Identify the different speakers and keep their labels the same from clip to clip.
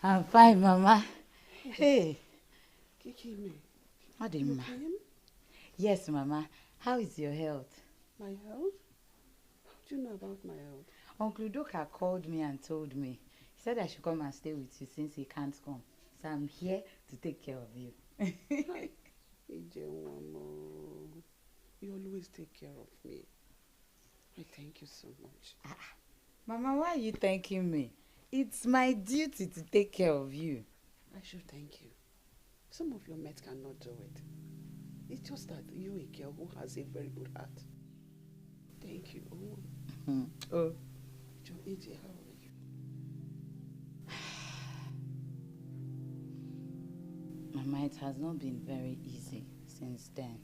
Speaker 1: I'm fine, Mama. Hey.
Speaker 2: Kiki, me.
Speaker 1: What is ma? Yes, Mama. How is your health?
Speaker 2: My health? How do you know about my health?
Speaker 1: Uncle Doka called me and told me. He said I should come and stay with you since he can't come. So I'm here to take care of you.
Speaker 2: You always take care of me. I thank you so much.
Speaker 1: Mama, why are you thanking me? It's my duty to take care of you.
Speaker 2: I should thank you. Some of your mates cannot do it. It's just that you're a girl who has a very good heart. Thank you.
Speaker 1: Oh.
Speaker 2: Joe, AJ, how are you?
Speaker 1: Mama, it has not been very easy since then.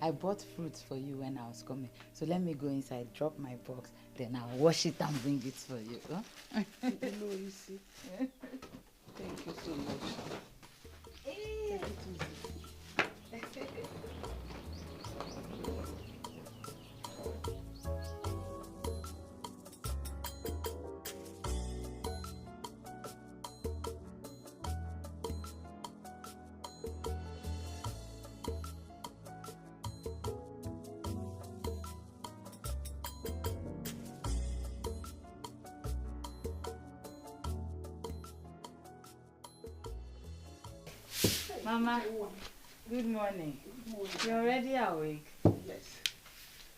Speaker 1: I bought fruits for you when I was coming. So let me go inside, drop my box, then I'll wash it and bring it for you. Huh?
Speaker 2: No, you see. Thank you so much. Hey.
Speaker 1: Mama, good morning.
Speaker 2: Good morning.
Speaker 1: You're already awake?
Speaker 2: Yes.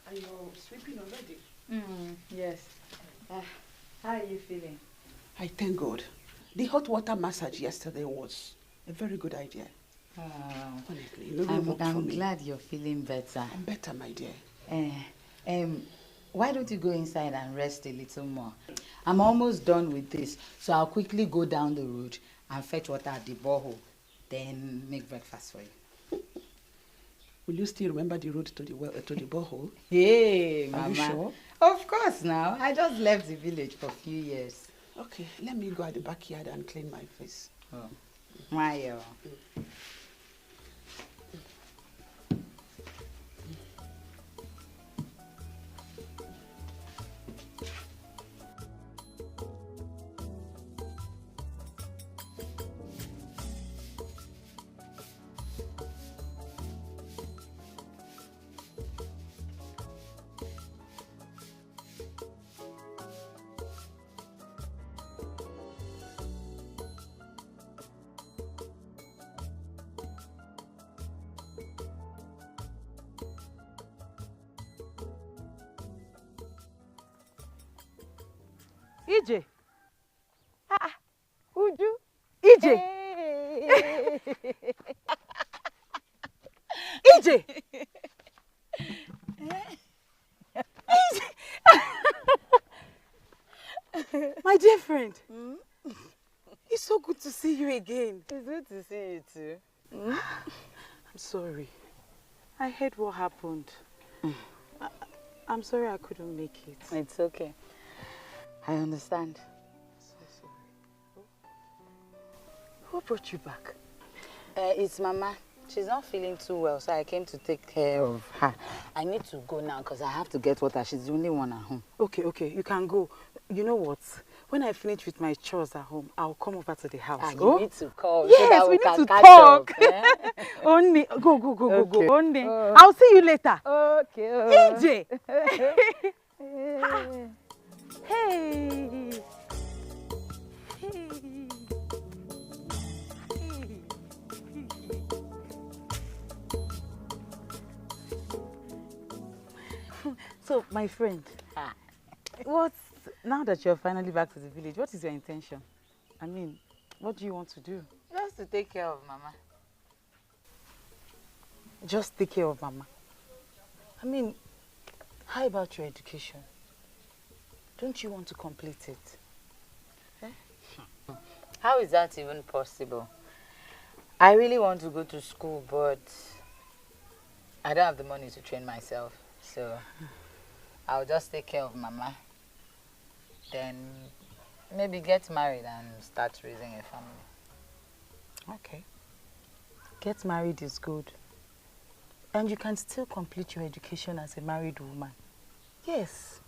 Speaker 2: And you're sleeping already?
Speaker 1: Yes. How are you feeling?
Speaker 2: I thank God. The hot water massage yesterday was a very good idea. Honestly,
Speaker 1: I'm glad you're feeling better.
Speaker 2: I'm better, my dear.
Speaker 1: Why don't you go inside and rest a little more? I'm almost done with this, so I'll quickly go down the road and fetch water at the borehole. Then make breakfast for you.
Speaker 2: Will you still remember the road to the borehole?
Speaker 1: Hey, Mama.
Speaker 2: Are you sure?
Speaker 1: Of course now. I just left the village for a few years.
Speaker 2: Okay, let me go at the backyard and clean my face.
Speaker 1: Oh. Why?
Speaker 3: EJ. Uju. EJ. Hey. EJ. My dear friend. It's so good to see you again.
Speaker 1: It's good to see you too.
Speaker 3: I'm sorry. I heard what happened. I'm sorry I couldn't make it.
Speaker 1: It's okay. I understand.
Speaker 3: So sorry. Who brought you back?
Speaker 1: It's Mama. She's not feeling too well, so I came to take care of her. I need to go now because I have to get water. She's the only one at home.
Speaker 3: Okay, you can go. You know what? When I finish with my chores at home, I'll come over to the house.
Speaker 1: You need to call
Speaker 3: yes,
Speaker 1: so that
Speaker 3: we
Speaker 1: can
Speaker 3: need to
Speaker 1: catch
Speaker 3: talk.
Speaker 1: Up, eh?
Speaker 3: Only go.
Speaker 1: Okay.
Speaker 3: Only. I'll see you later.
Speaker 1: Okay.
Speaker 3: EJ. Hey. So, my friend, now that you're finally back to the village, what is your intention? I mean, what do you want to do?
Speaker 1: Just to take care of Mama.
Speaker 3: Just take care of Mama? I mean, how about your education? Don't you want to complete it?
Speaker 1: Eh? How is that even possible? I really want to go to school, but I don't have the money to train myself. So I'll just take care of Mama. Then maybe get married and start raising a family.
Speaker 3: Okay. Get married is good. And you can still complete your education as a married woman. Yes.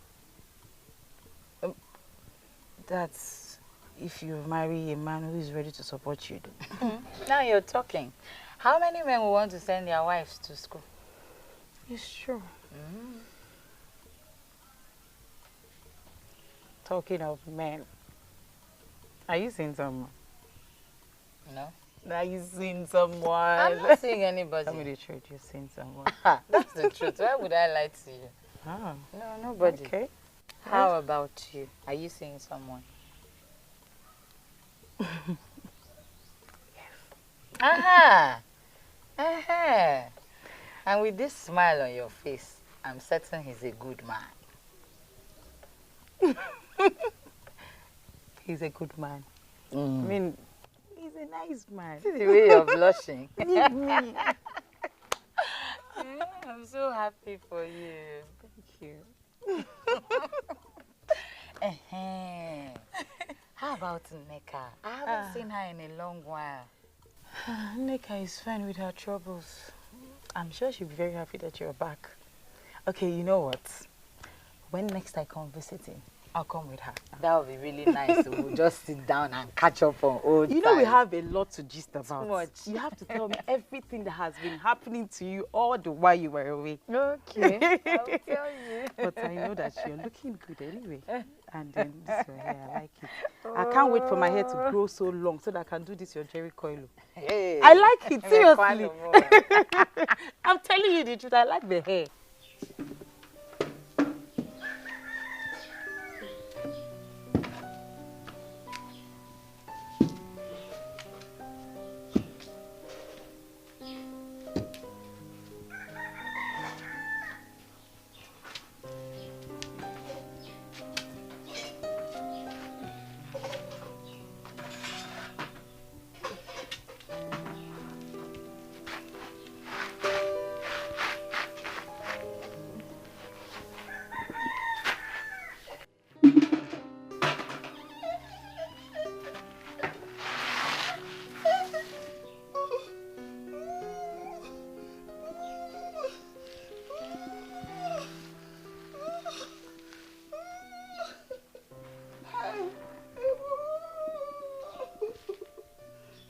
Speaker 3: That's if you marry a man who is ready to support you.
Speaker 1: Now you're talking. How many men will want to send their wives to school?
Speaker 3: It's true. Talking of men, are you seeing someone?
Speaker 1: No.
Speaker 3: Are you seeing someone?
Speaker 1: I'm not seeing anybody.
Speaker 3: Tell me the truth, you're seeing someone.
Speaker 1: That's the truth. Why would I lie to you?
Speaker 3: Oh,
Speaker 1: No, nobody.
Speaker 3: okay.
Speaker 1: How about you? Are you seeing someone? Aha! Uh-huh. And with this smile on your face, I'm certain he's a good man.
Speaker 3: He's a good man. I mean, he's a nice man.
Speaker 1: See the way you're blushing.
Speaker 3: Yeah,
Speaker 1: I'm so happy for you.
Speaker 3: thank you.
Speaker 1: How about Neka? I haven't seen her in a long while.
Speaker 3: Nika is fine with her troubles. I'm sure she'll be very happy that you're back. Okay, you know what? When next I come visiting, I'll come with her.
Speaker 1: That would be really nice. We'll just sit down and catch up on old
Speaker 3: You know we
Speaker 1: times.
Speaker 3: have a lot to gist about.
Speaker 1: much.
Speaker 3: You have to tell me everything that has been happening to you all the while you were away.
Speaker 1: Okay, I'll tell you.
Speaker 3: But I know that you're looking good anyway. And then this your hair, I like it. I can't wait for my hair to grow so long so that I can do this your Jerry coil.
Speaker 1: Hey.
Speaker 3: I like it,
Speaker 1: Me
Speaker 3: seriously.
Speaker 1: cuando more.
Speaker 3: I'm telling you the truth, I like the hair.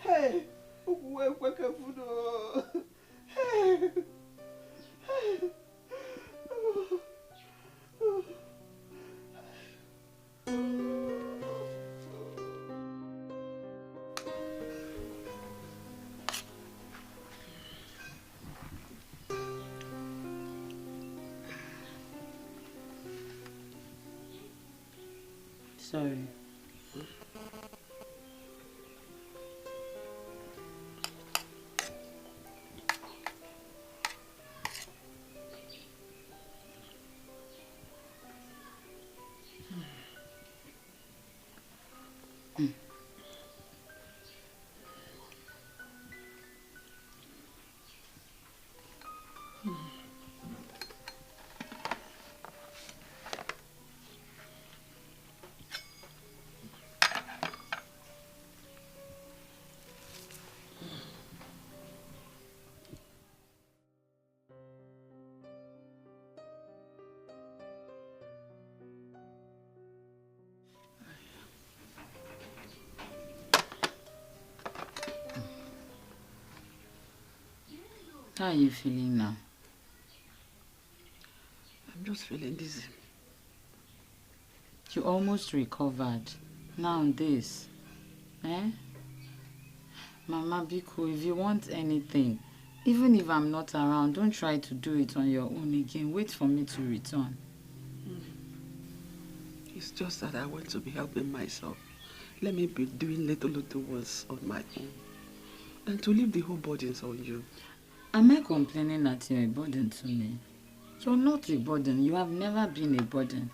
Speaker 2: Hey, hey.
Speaker 1: Sorry. How are you feeling now?
Speaker 2: I'm just feeling dizzy.
Speaker 1: You almost recovered. Now this. Eh? Mama Biko, if you want anything, even if I'm not around, don't try to do it on your own again. Wait for me to return.
Speaker 2: It's just that I want to be helping myself. Let me be doing little ones on my own. And to leave the whole burdens on you.
Speaker 1: Am I complaining that you're a burden to me? You're not a burden. You have never been a burden.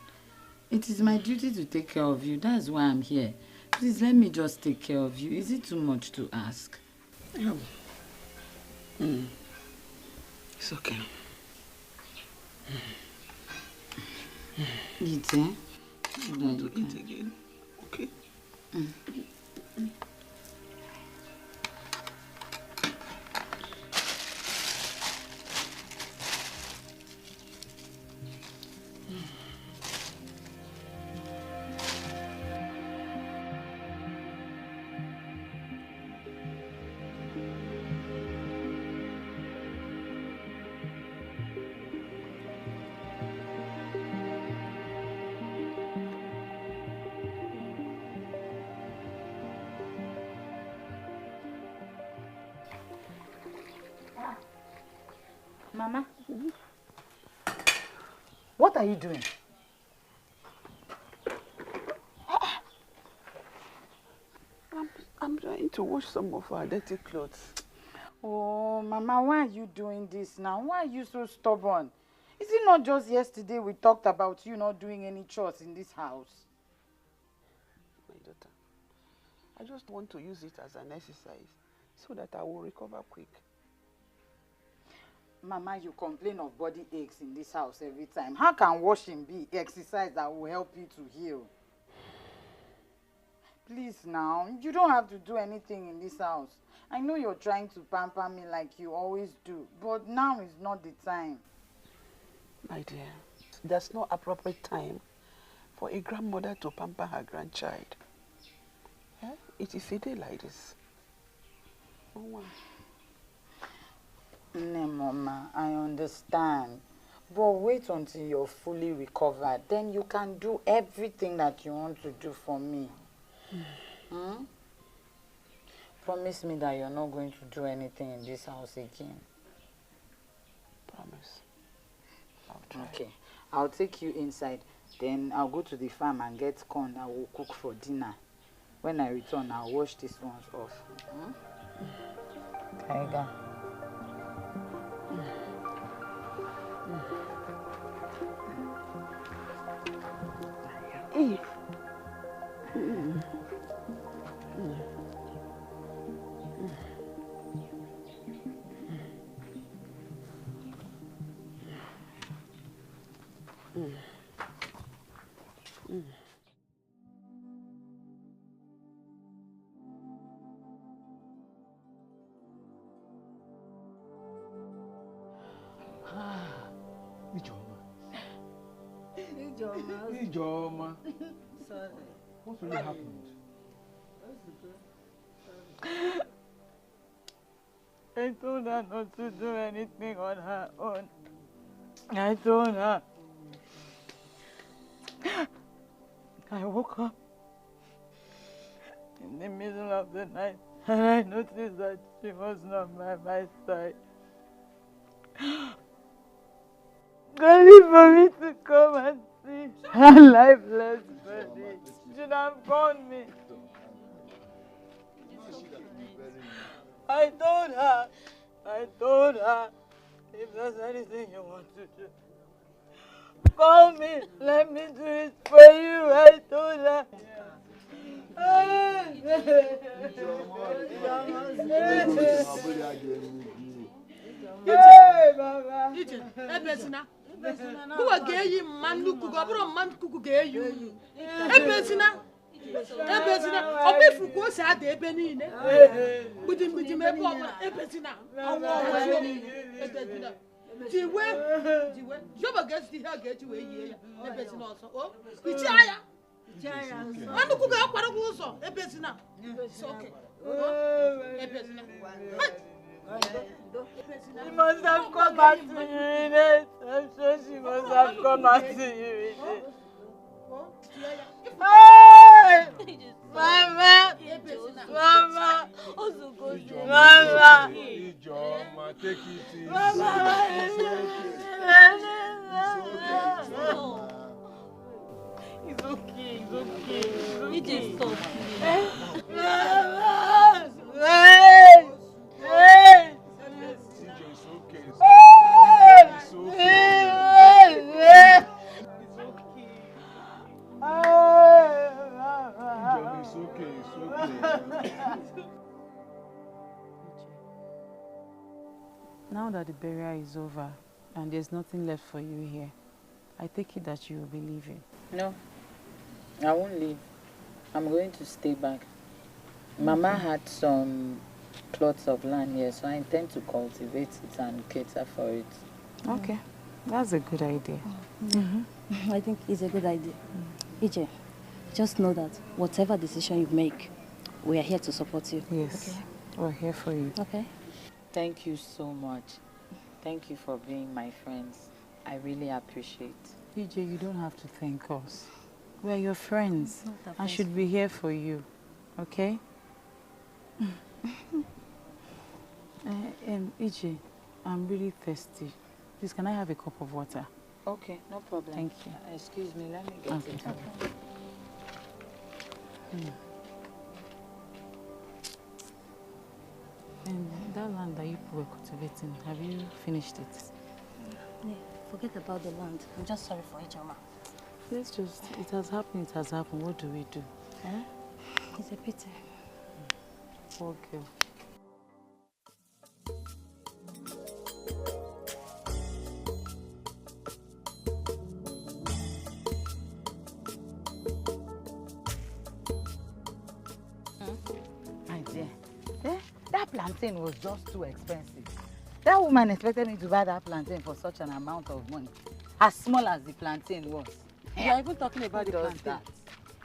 Speaker 1: It is my duty to take care of you. That's why I'm here. Please let me just take care of you. Is it too much to ask?
Speaker 2: No. It's okay.
Speaker 1: Eat, eh?
Speaker 2: I want to eat again. Okay?
Speaker 1: Mama, what are you doing?
Speaker 2: I'm trying to wash some of our dirty clothes.
Speaker 4: Oh, Mama, why are you doing this now? Why are you so stubborn? Is it not just yesterday we talked about you not doing any chores in this house?
Speaker 2: My daughter, I just want to use it as an exercise so that I will recover quick.
Speaker 4: Mama, you complain of body aches in this house every time. How can washing be exercise that will help you to heal? Please now, you don't have to do anything in this house. I know you're trying to pamper me like you always do, but now is not the time.
Speaker 2: My dear, there's no appropriate time for a grandmother to pamper her grandchild. Eh? It is a day like this. Oh, wow.
Speaker 4: No, Mama, I understand. But wait until you're fully recovered. Then you can do everything that you want to do for me. Promise me that you're not going to do anything in this house again.
Speaker 2: Promise. I'll try.
Speaker 4: Okay. I'll take you inside. Then I'll go to the farm and get corn. I will cook for dinner. When I return, I'll wash these ones off. Tiger.
Speaker 2: Hey.
Speaker 5: Ijoma. Sorry. What really happened?
Speaker 3: I told her not to do anything on her own. I told her. I woke up in the middle of the night and I noticed that she was not by my side. Only for me to come and see her lifeless body. She should have called me. I told her, if there's anything you want to do, call me, let me do it for you. I told her. Hey, Baba.
Speaker 6: Who are gay man look go man cook gay you? Ebezina. Obi fuko sa de beni ne. Budi me bo ebezina. Ebezina. Jiwe. Joba gets the hair get you a year. Ebezina also. Oh, Ichaya. Man cook go kwara go so ebezina. It's okay. Ebezina.
Speaker 3: She must have come back to urinate. I'm sure she must have come back to urinate. Hey! Mama! Mama! Mama!
Speaker 5: Ijoma, take it easy.
Speaker 3: Mama! It's okay, it's okay.
Speaker 6: He just stop.
Speaker 3: Mama! Hey! Hey!
Speaker 5: It's okay.
Speaker 3: It's
Speaker 5: okay. It's okay.
Speaker 7: Now that the burial is over and there's nothing left for you here, I take it that you will be leaving.
Speaker 1: No, I won't leave. I'm going to stay back. Mama had some plots of land here, so I intend to cultivate it and cater for it.
Speaker 7: Okay, that's a good idea.
Speaker 8: I think it's a good idea. EJ, just know that whatever decision you make, we are here to support you.
Speaker 7: Yes, okay. We're here for you.
Speaker 8: Okay.
Speaker 1: Thank you so much. Thank you for being my friends. I really appreciate.
Speaker 7: EJ, you don't have to thank us. We're your friends and should be here for you. Okay? EJ, I'm really thirsty. Please, can I have a cup of water?
Speaker 1: Okay, no problem.
Speaker 7: Thank you.
Speaker 1: Excuse me, let me get
Speaker 7: Okay.
Speaker 1: it.
Speaker 7: And that land that you were cultivating, have you finished it?
Speaker 8: Yeah, forget about the land. I'm just sorry for it, Mama.
Speaker 7: Let's just, it has happened, What do we do? Huh?
Speaker 8: It's a pity.
Speaker 7: Poor girl.
Speaker 1: My dear, that plantain was just too expensive. That woman expected me to buy that plantain for such an amount of money. As small as the plantain was.
Speaker 7: You are even talking about the plantain.
Speaker 1: That?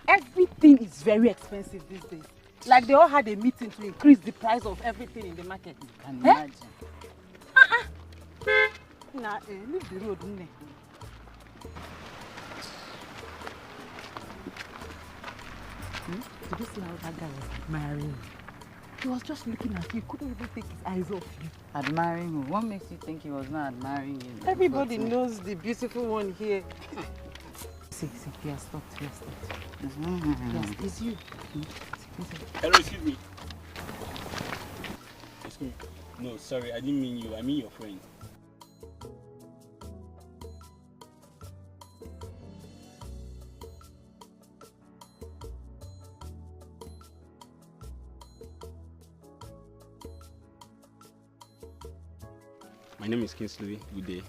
Speaker 7: Everything is very expensive these days. Like they all had a meeting to increase the price of everything in the market.
Speaker 1: You can imagine.
Speaker 7: Nah, leave the road, Nne. Did you see how that guy was admiring? He was just looking at you. He couldn't even take his eyes off you.
Speaker 1: Admiring who? What makes you think he was not admiring you?
Speaker 7: Everybody knows the beautiful one here. See, he has stopped. Yes, it's you.
Speaker 9: Hello, excuse me. Excuse me. No, sorry, I didn't mean you. I mean your friend. My name is Kingsley. Good day.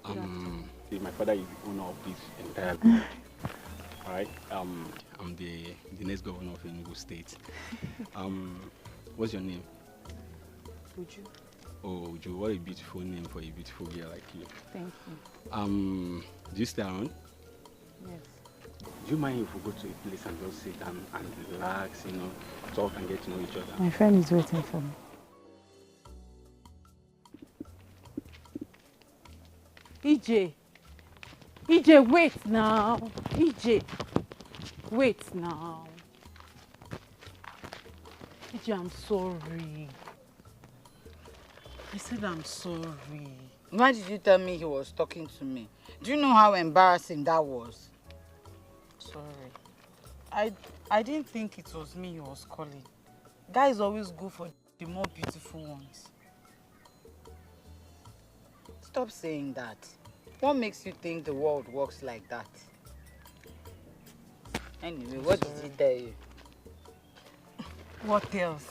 Speaker 7: Okay.
Speaker 9: My father is the owner of this entire group. Alright. I'm the next governor of Enugu State. What's your name?
Speaker 7: Uju.
Speaker 9: Oh, Uju, what a beautiful name for a beautiful girl like you.
Speaker 7: Thank you.
Speaker 9: Do you stay around?
Speaker 7: Yes.
Speaker 9: Do you mind if we go to a place and just sit down and relax, talk and get to know each other?
Speaker 7: My friend is waiting for me. EJ, wait now. EJ, wait now. EJ, I'm sorry. I said I'm sorry.
Speaker 1: Why did you tell me he was talking to me? Do you know how embarrassing that was?
Speaker 7: Sorry. I didn't think it was me he was calling. Guys always go for the more beautiful ones.
Speaker 1: Stop saying that. What makes you think the world works like that? Anyway, what did he tell you?
Speaker 7: What else?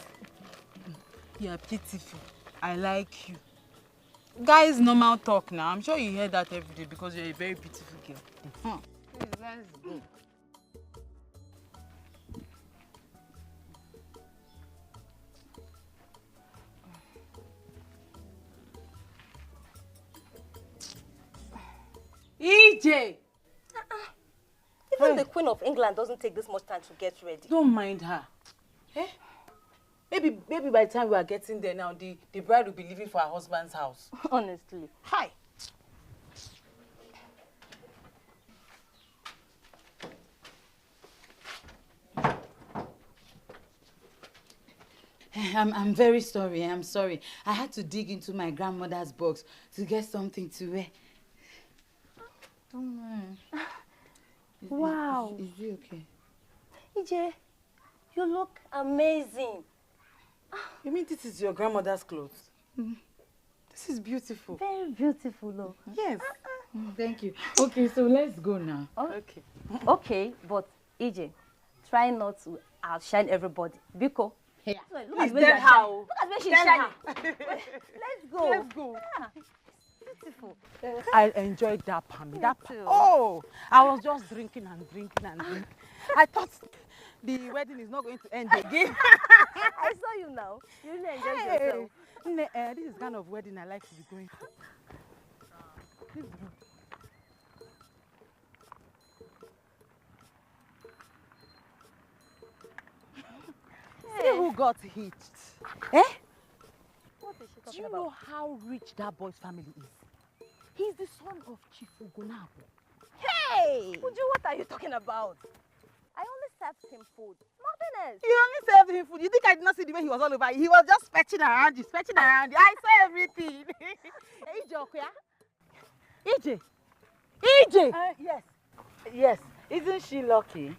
Speaker 7: You are beautiful. I like you. Guys, normal talk now. I'm sure you hear that every day because you're a very beautiful girl.
Speaker 1: Please, let's go.
Speaker 7: EJ!
Speaker 8: Even the Queen of England doesn't take this much time to get ready.
Speaker 7: Don't mind her. Eh? Maybe by the time we are getting there now, the bride will be leaving for her husband's house.
Speaker 8: Honestly.
Speaker 7: Hi.
Speaker 1: I'm very sorry. I'm sorry. I had to dig into my grandmother's box to get something to wear. Don't mind.
Speaker 8: Wow.
Speaker 1: Is he okay?
Speaker 8: EJ, you look amazing.
Speaker 7: You mean this is your grandmother's clothes? This is beautiful.
Speaker 8: Very beautiful, though.
Speaker 7: Yes.
Speaker 1: Thank you. Okay, so let's go now.
Speaker 7: Okay.
Speaker 8: Okay, but EJ, try not to outshine everybody. Biko.
Speaker 1: Yeah.
Speaker 8: Look at
Speaker 7: Then how?
Speaker 8: Look at where she's shining. Let's go.
Speaker 7: Let's go.
Speaker 8: Yeah. Beautiful.
Speaker 7: I enjoyed that palmy.
Speaker 8: too.
Speaker 7: Oh, I was just drinking and drinking and drinking. I thought the wedding is not going to end again.
Speaker 8: I saw you now. You really enjoyed yourself.
Speaker 7: This is the kind of wedding I like to be going to. This room. See who got hitched. Eh?
Speaker 8: What is she
Speaker 7: Do
Speaker 8: talking
Speaker 7: you
Speaker 8: about?
Speaker 7: know how rich that boy's family is? He's the son of Chief Ugonabo.
Speaker 8: Hey! Uju, what are you talking about? I only served him food. Nothing else.
Speaker 7: You only served
Speaker 3: him food. You think I did not see the way he was all over? He was just fetching around you, fetching around you. I saw everything. EJ, okay? EJ. EJ.
Speaker 1: Yes. Yes. Isn't she lucky?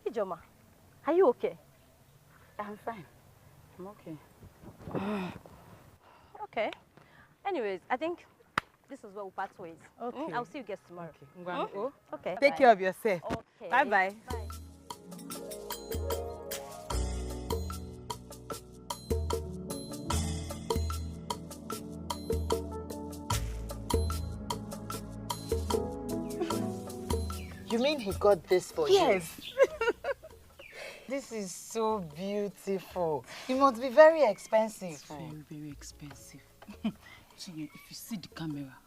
Speaker 8: Ijoma, are you okay?
Speaker 1: I'm fine. I'm okay.
Speaker 8: Okay. Anyways, I think this is where we'll part ways.
Speaker 3: Okay.
Speaker 8: I'll see you guys tomorrow. Okay.
Speaker 3: Take care of yourself.
Speaker 8: Okay.
Speaker 3: Bye-bye.
Speaker 8: Bye.
Speaker 1: You mean he got this for you?
Speaker 3: Yes.
Speaker 1: This is so beautiful. It must be very expensive.
Speaker 7: It's very, very expensive. See, if you see the camera,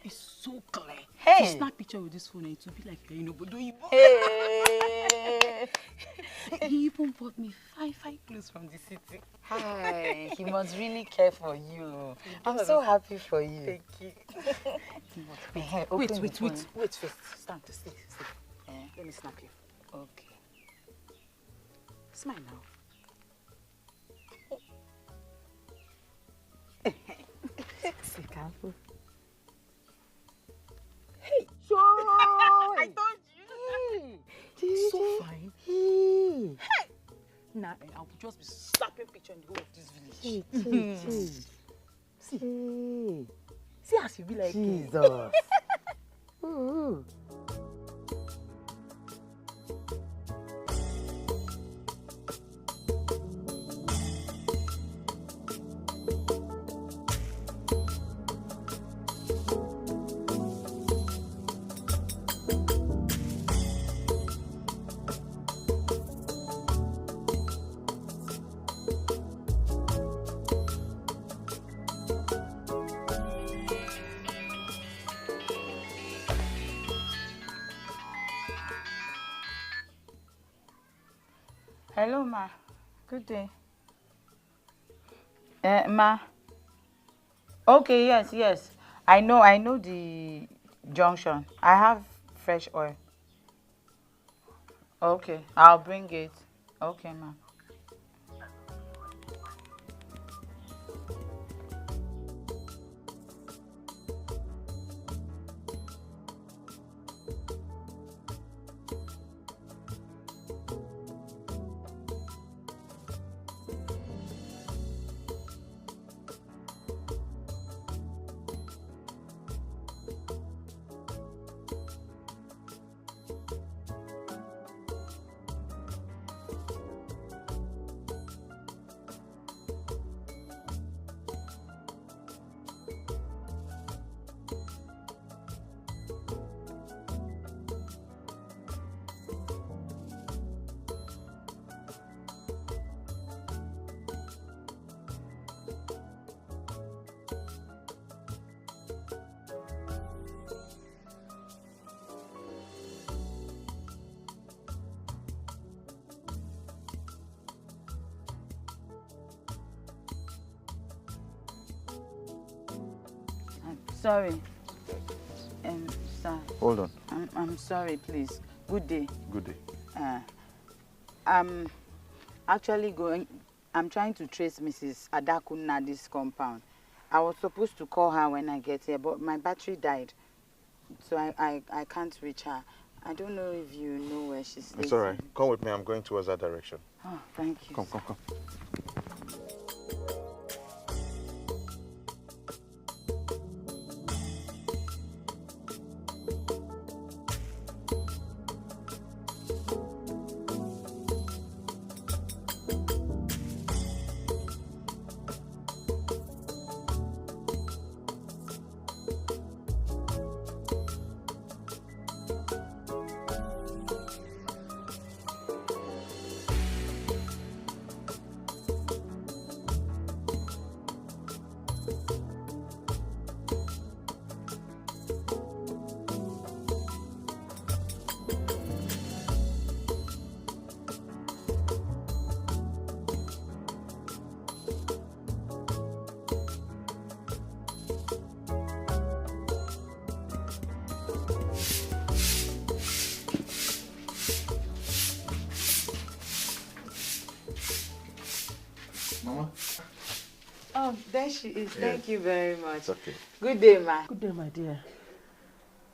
Speaker 7: it's so clear.
Speaker 1: Hey.
Speaker 7: If you snap picture with this phone, it will be like you're in Obodo.
Speaker 1: Hey.
Speaker 7: He even bought me five clothes from the city.
Speaker 1: Hi. He must really care for you. I'm so happy for you.
Speaker 3: Thank you.
Speaker 1: Wait
Speaker 3: Wait first. Stand. Stay. Let me snap you.
Speaker 1: Okay.
Speaker 3: Smile now. Say careful. Hey! Joy! I told you! So fine. Hey! Now I will just be slapping picture in the whole of this village. See as you be like
Speaker 1: Jesus. Hello, ma. Good day. Ma. Okay, yes. I know the junction. I have fresh oil. Okay, I'll bring it. Okay, ma. Sorry. Sir.
Speaker 5: Hold on.
Speaker 1: I'm sorry, please. Good day.
Speaker 5: Good day.
Speaker 1: I'm actually I'm trying to trace Mrs. Adakunadi's compound. I was supposed to call her when I get here, but my battery died. So I can't reach her. I don't know if you know where she stays.
Speaker 5: It's all right. Come with me. I'm going towards that direction.
Speaker 1: Oh, thank you.
Speaker 5: Come. Mama.
Speaker 1: Oh, there she is.
Speaker 5: Yeah.
Speaker 1: Thank you very much.
Speaker 5: It's okay.
Speaker 1: Good day, ma.
Speaker 2: Good day, my dear.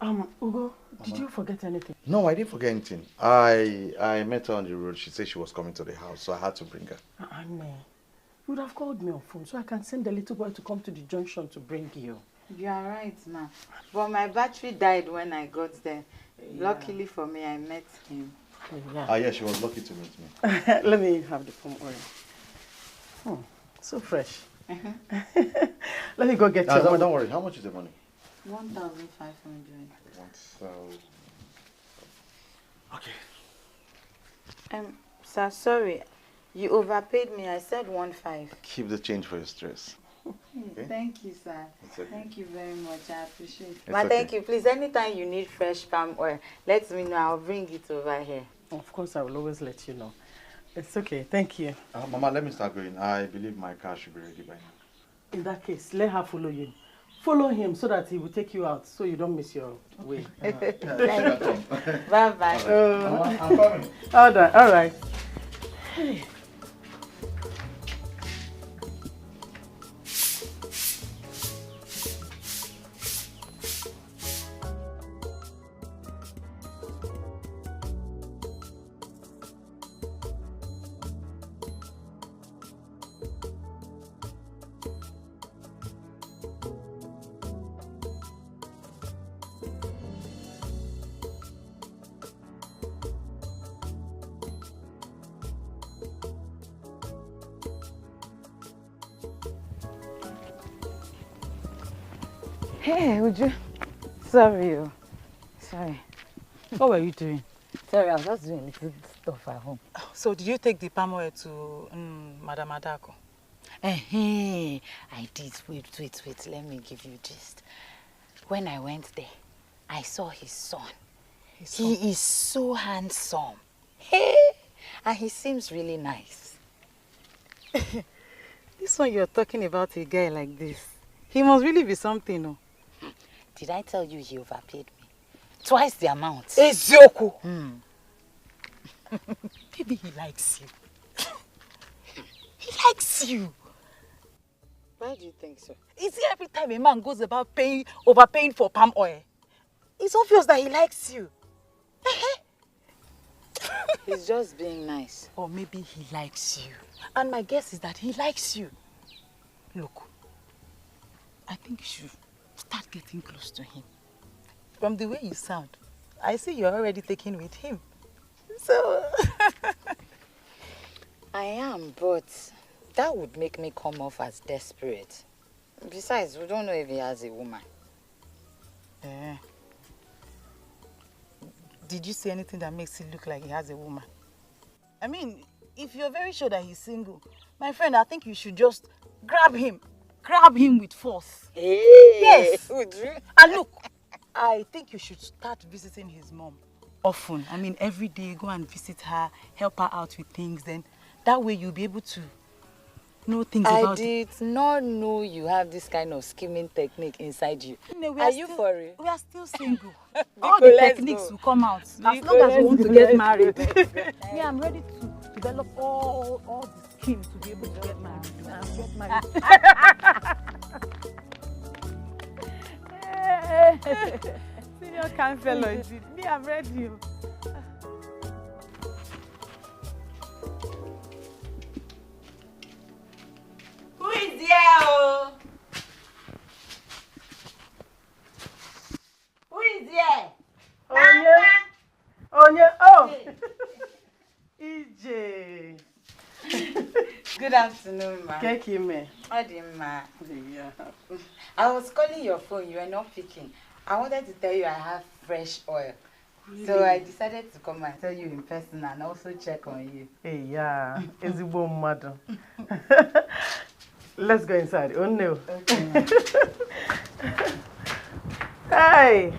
Speaker 2: Ugo, did you forget anything?
Speaker 5: No, I didn't forget anything. I met her on the road. She said she was coming to the house, so I had to bring her.
Speaker 2: Anne, you would have called me on phone so I can send the little boy to come to the junction to bring you.
Speaker 1: You are right, ma. But my battery died when I got there.
Speaker 2: Yeah.
Speaker 1: Luckily for me, I met him.
Speaker 2: Yeah.
Speaker 5: Yeah, she was lucky to meet me.
Speaker 2: Let me have the palm oil. Oh, so fresh. Let me go get your money.
Speaker 5: Don't worry. How much is the money?
Speaker 1: 1,500.
Speaker 5: 1,000. Okay.
Speaker 1: Sir, sorry. You overpaid me. I said 1,500.
Speaker 5: Keep the change for your stress. Okay?
Speaker 1: Thank you, sir.
Speaker 5: It's okay.
Speaker 1: Thank you very much. I appreciate it.
Speaker 5: It's
Speaker 1: Ma,
Speaker 5: okay.
Speaker 1: thank you. Please, anytime you need fresh palm oil, let me know. I'll bring it over here.
Speaker 2: Of course, I will always let you know. It's okay. Thank you.
Speaker 5: Mama, let me start going. I believe my car should be ready by now.
Speaker 2: In that case, let her follow you. Follow him so that he will take you out so you don't miss your way.
Speaker 1: Bye-bye.
Speaker 5: Mama, I'm coming.
Speaker 2: All right. Hey.
Speaker 1: Hey, would you? Sorry. Sorry.
Speaker 3: What were you doing?
Speaker 1: Sorry, I was just doing little stuff at home.
Speaker 3: So did you take the palm oil to Madam Adako?
Speaker 1: I did. Wait. Let me give you gist. When I went there, I saw his son. He is so handsome. Hey, and he seems really nice.
Speaker 3: This one you're talking about a guy like this. He must really be something, no?
Speaker 1: Did I tell you he overpaid me? Twice the amount.
Speaker 3: Ezioku! Maybe he likes you. He likes you.
Speaker 1: Why do you think so?
Speaker 3: You see, every time a man goes about overpaying for palm oil, it's obvious that he likes you.
Speaker 1: He's just being nice.
Speaker 3: Or maybe he likes you. And my guess is that he likes you. Look, I think you should start getting close to him. From the way you sound, I see you're already taken with him. So...
Speaker 1: I am, but that would make me come off as desperate. Besides, we don't know if he has a woman.
Speaker 3: Did you see anything that makes it look like he has a woman? I mean, if you're very sure that he's single, my friend, I think you should just grab him with force.
Speaker 1: Hey,
Speaker 3: yes. And look, I think you should start visiting his mom often. I mean, every day, go and visit her, help her out with things. Then that way you'll be able to know things about it.
Speaker 1: I did not know you have this kind of scheming technique inside you.
Speaker 3: No,
Speaker 1: are you for real?
Speaker 3: We are still single. All the techniques will come out as long as we want to get married. Me, I'm ready to develop all the schemes to be able to get married. Senior kind fellow, indeed. Me, I'm ready.
Speaker 1: Who is there? Who is there?
Speaker 2: Onye, oh! EJ.
Speaker 1: Good afternoon, ma.
Speaker 2: Kekime.
Speaker 1: Ma.
Speaker 2: Yeah.
Speaker 1: I was calling your phone, you were not picking. I wanted to tell you I have fresh oil. Really? So I decided to come and tell you in person and also check on you.
Speaker 2: Hey, yeah. Ezigbo mmadụ. Let's go inside. Oh no. Okay. Hey.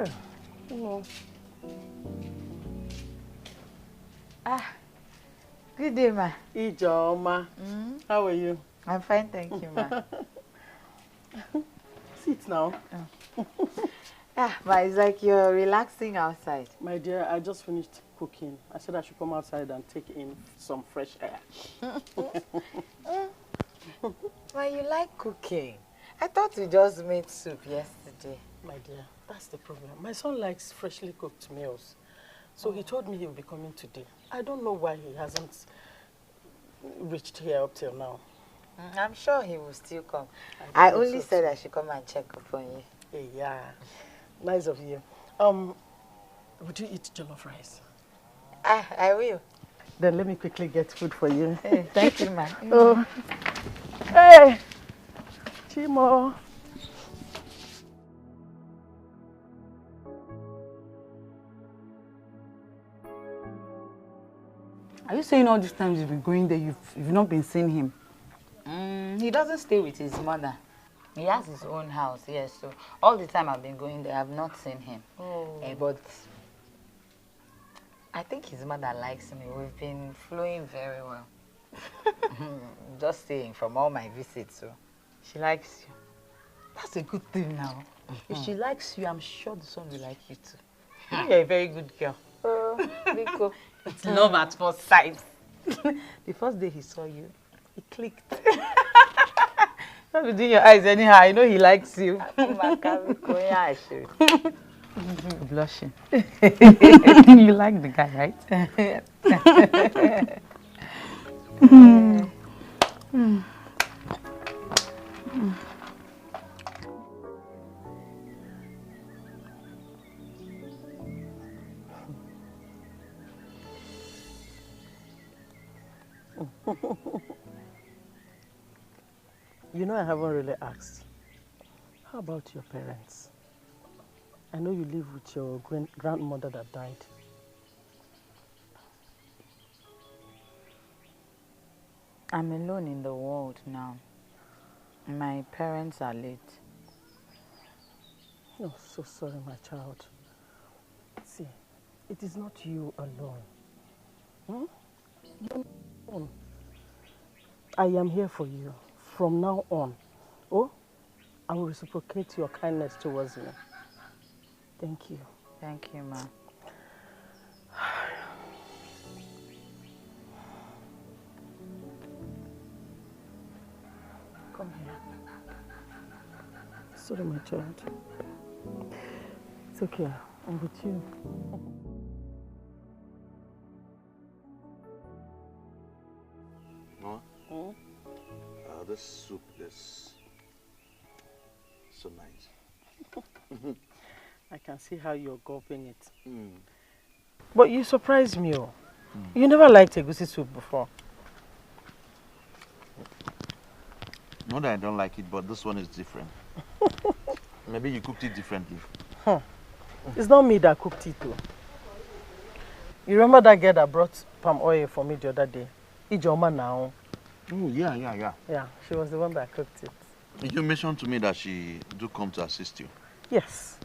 Speaker 6: Well, you know.
Speaker 1: Ah, good day, ma.
Speaker 6: Ijoma. How are you?
Speaker 1: I'm fine, thank you, ma.
Speaker 6: Sit now.
Speaker 1: Ah, ma, it's like you're relaxing outside.
Speaker 6: My dear, I just finished cooking. I said I should come outside and take in some fresh air.
Speaker 1: Well, you like cooking. I thought you just made soup yesterday.
Speaker 6: My dear, that's the problem. My son likes freshly cooked meals. So he told me he will be coming today. I don't know why he hasn't reached here up till now.
Speaker 1: I'm sure he will still come. I only said I should come and check up on you.
Speaker 6: Hey, yeah. Nice of you. Would you eat jollof rice?
Speaker 1: Ah, I will.
Speaker 6: Then let me quickly get food for you.
Speaker 1: Hey, thank you, ma.
Speaker 6: Oh. Hey! Chimo.
Speaker 7: Are you saying all these times you've been going there, you've not been seeing him?
Speaker 1: He doesn't stay with his mother. He has his own house, yes. So all the time I've been going there, I've not seen him. But I think his mother likes me. We've been flowing very well. Just saying, from all my visits, so she likes you.
Speaker 7: That's a good thing now.
Speaker 1: If she likes you, I'm sure the son will like you too. You're a very good girl. Biko.
Speaker 7: It's love at first sight.
Speaker 1: The first day he saw you, he clicked. Don't be doing your eyes anyhow. I know he likes you. You're blushing.
Speaker 7: You like the guy, right?
Speaker 6: You know, I haven't really asked. How about your parents? I know you live with your grandmother that died.
Speaker 1: I'm alone in the world now. My parents are late.
Speaker 6: Oh, so sorry, my child. See, it is not you alone. You're not alone. I am here for you from now on. Oh, I will reciprocate your kindness towards me. Thank you.
Speaker 1: Thank you, ma.
Speaker 6: Come here. Sorry, my child. It's okay. I'm with you.
Speaker 5: Mama, this soup is so nice.
Speaker 6: I can see how you're gulping it. But you surprised me. You never liked egusi soup before.
Speaker 5: Not that I don't like it, but this one is different. Maybe you cooked it differently.
Speaker 6: It's not me that cooked it though. You remember that girl that brought palm oil for me the other day? Ijoma now.
Speaker 5: Oh, yeah.
Speaker 6: Yeah, she was the one that cooked it.
Speaker 5: You mentioned to me that she do come to assist you.
Speaker 6: Yes.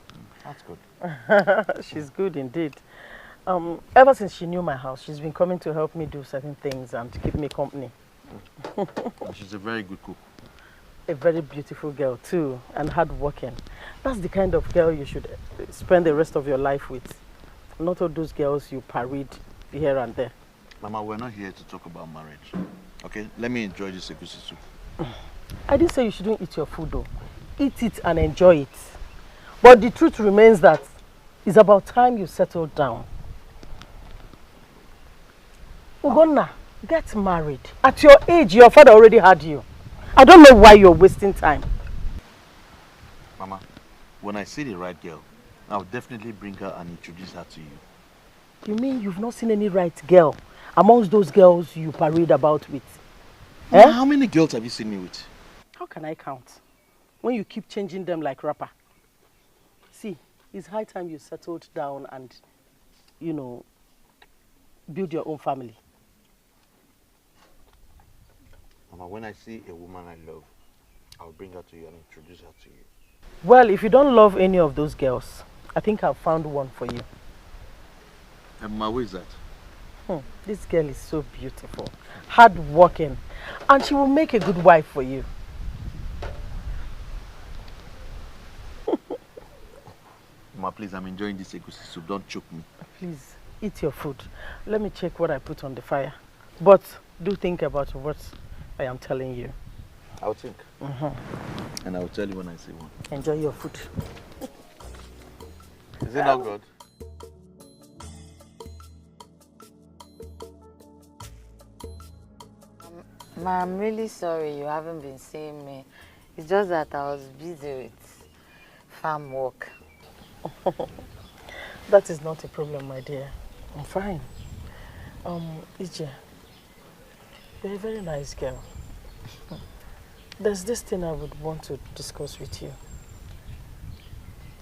Speaker 5: That's good.
Speaker 6: She's good indeed. Ever since she knew my house, she's been coming to help me do certain things and to keep me company.
Speaker 5: She's a very good cook.
Speaker 6: A very beautiful girl too, and hardworking. That's the kind of girl you should spend the rest of your life with. Not all those girls you parade here and there.
Speaker 5: Mama, we're not here to talk about marriage. Okay, let me enjoy this egusi soup.
Speaker 6: I didn't say you shouldn't eat your food though. Eat it and enjoy it. But the truth remains that it's about time you settle down. Ugonna, get married. At your age, your father already had you. I don't know why you're wasting time.
Speaker 5: Mama, when I see the right girl, I'll definitely bring her and introduce her to you.
Speaker 6: You mean you've not seen any right girl amongst those girls you parade about with?
Speaker 5: Mama, how many girls have you seen me with?
Speaker 6: How can I count? When you keep changing them like rapper. See, it's high time you settled down and, you know, build your own family.
Speaker 5: Mama, when I see a woman I love, I'll bring her to you and introduce her to you.
Speaker 6: Well, if you don't love any of those girls,
Speaker 10: I think I've found one for you.
Speaker 5: And who is that?
Speaker 10: This girl is so beautiful, hardworking, and she will make a good wife for you.
Speaker 5: Ma, please, I'm enjoying this egusi soup. Don't choke me.
Speaker 10: Please, eat your food. Let me check what I put on the fire. But do think about what I am telling you.
Speaker 5: I'll think. And I'll tell you when I see one.
Speaker 10: Enjoy your food.
Speaker 5: Is it not good?
Speaker 1: Ma, I'm really sorry you haven't been seeing me. It's just that I was busy with farm work.
Speaker 10: That is not a problem, my dear. I'm fine. Ije, you're a very nice girl. There's this thing I would want to discuss with you.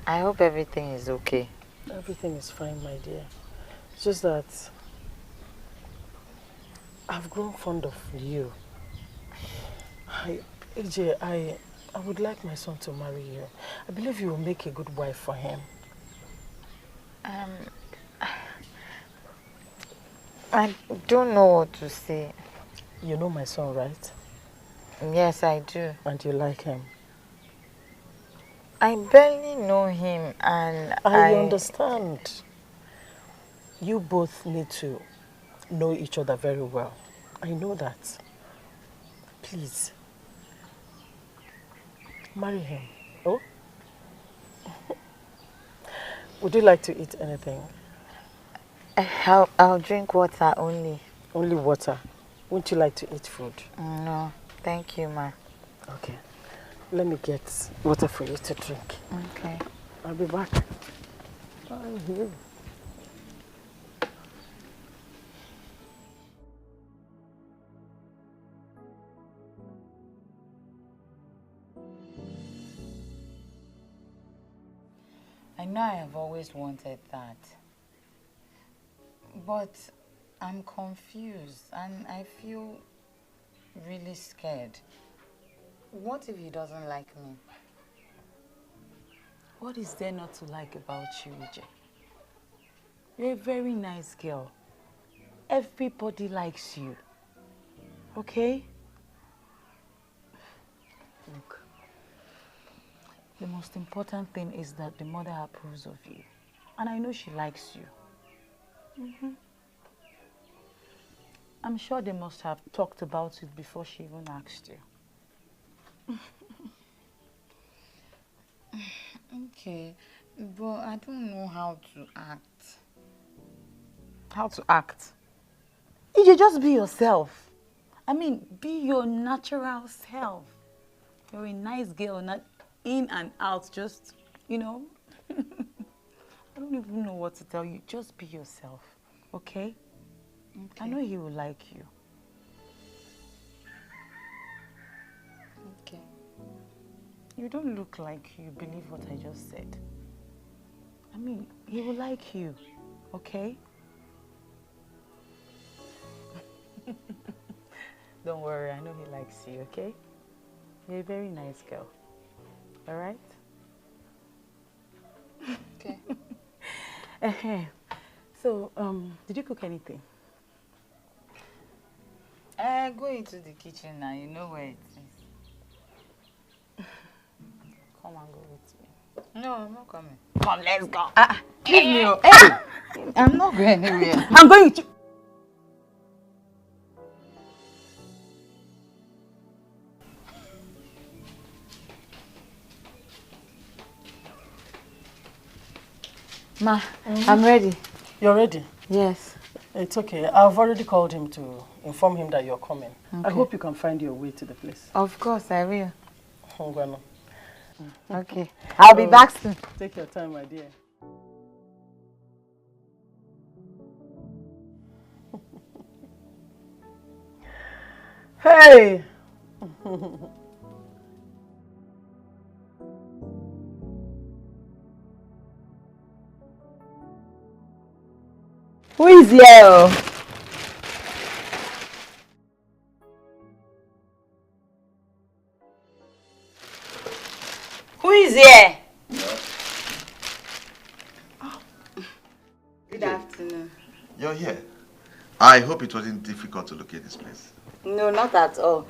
Speaker 1: I hope everything is okay.
Speaker 10: Everything is fine, my dear. It's just that I've grown fond of you. AJ, I would like my son to marry you. I believe you will make a good wife for him.
Speaker 1: I don't know what to say.
Speaker 10: You know my son, right?
Speaker 1: Yes, I do.
Speaker 10: And you like him?
Speaker 1: I barely know him, and
Speaker 10: I understand. You both need to know each other very well. I know that. Please, marry him. Oh? Would you like to eat anything?
Speaker 1: I'll drink water only.
Speaker 10: Only water? Wouldn't you like to eat food?
Speaker 1: No, thank you, ma.
Speaker 10: Okay. Let me get water for you to drink.
Speaker 1: Okay.
Speaker 10: I'll be back. I'm here.
Speaker 1: I know I have always wanted that. But I'm confused and I feel really scared. What if he doesn't like me?
Speaker 3: What is there not to like about you, Ije? You're a very nice girl. Everybody likes you. Okay? Look, the most important thing is that the mother approves of you. And I know she likes you. I'm sure they must have talked about it before she even asked you.
Speaker 1: Okay, but I don't know how to act.
Speaker 3: How to act? You just be yourself. I mean, be your natural self. You're a nice girl, not in and out, just, you know. I don't even know what to tell you. Just be yourself, okay? I know he will like you.
Speaker 1: Okay.
Speaker 3: You don't look like you believe what I just said. I mean, he will like you, okay? Don't worry, I know he likes you, okay? You're a very nice girl, all right? Okay. So, did you cook anything?
Speaker 1: Go into the kitchen now, you know where it is.
Speaker 3: Come and go with me.
Speaker 1: No, I'm not coming.
Speaker 3: Come, let's go.
Speaker 1: Leave me. Hey! I'm not going anywhere.
Speaker 3: I'm going to...
Speaker 1: Ma, I'm ready.
Speaker 10: You're ready?
Speaker 1: Yes.
Speaker 10: It's okay. I've already called him to inform him that you're coming.
Speaker 1: Okay.
Speaker 10: I hope you can find your way to the place.
Speaker 1: Of course, I will.
Speaker 10: Ngwano.
Speaker 1: Okay. I'll be back soon.
Speaker 10: Take your time, my dear. Hey!
Speaker 1: Who is here? Who is here?
Speaker 5: you're here. I hope it wasn't difficult to locate this place.
Speaker 1: No, not at all.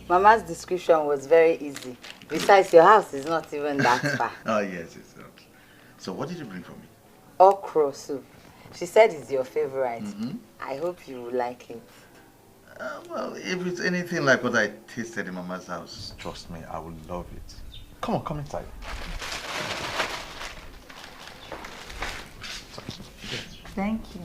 Speaker 1: Mama's description was very easy. Besides, your house is not even that far.
Speaker 5: Oh, yes, it's not. So what did you bring for me?
Speaker 1: Okra soup. She said it's your favorite. I hope you will like it.
Speaker 5: Well, if it's anything like what I tasted in Mama's house, trust me, I will love it. Come on, come inside.
Speaker 1: Thank you.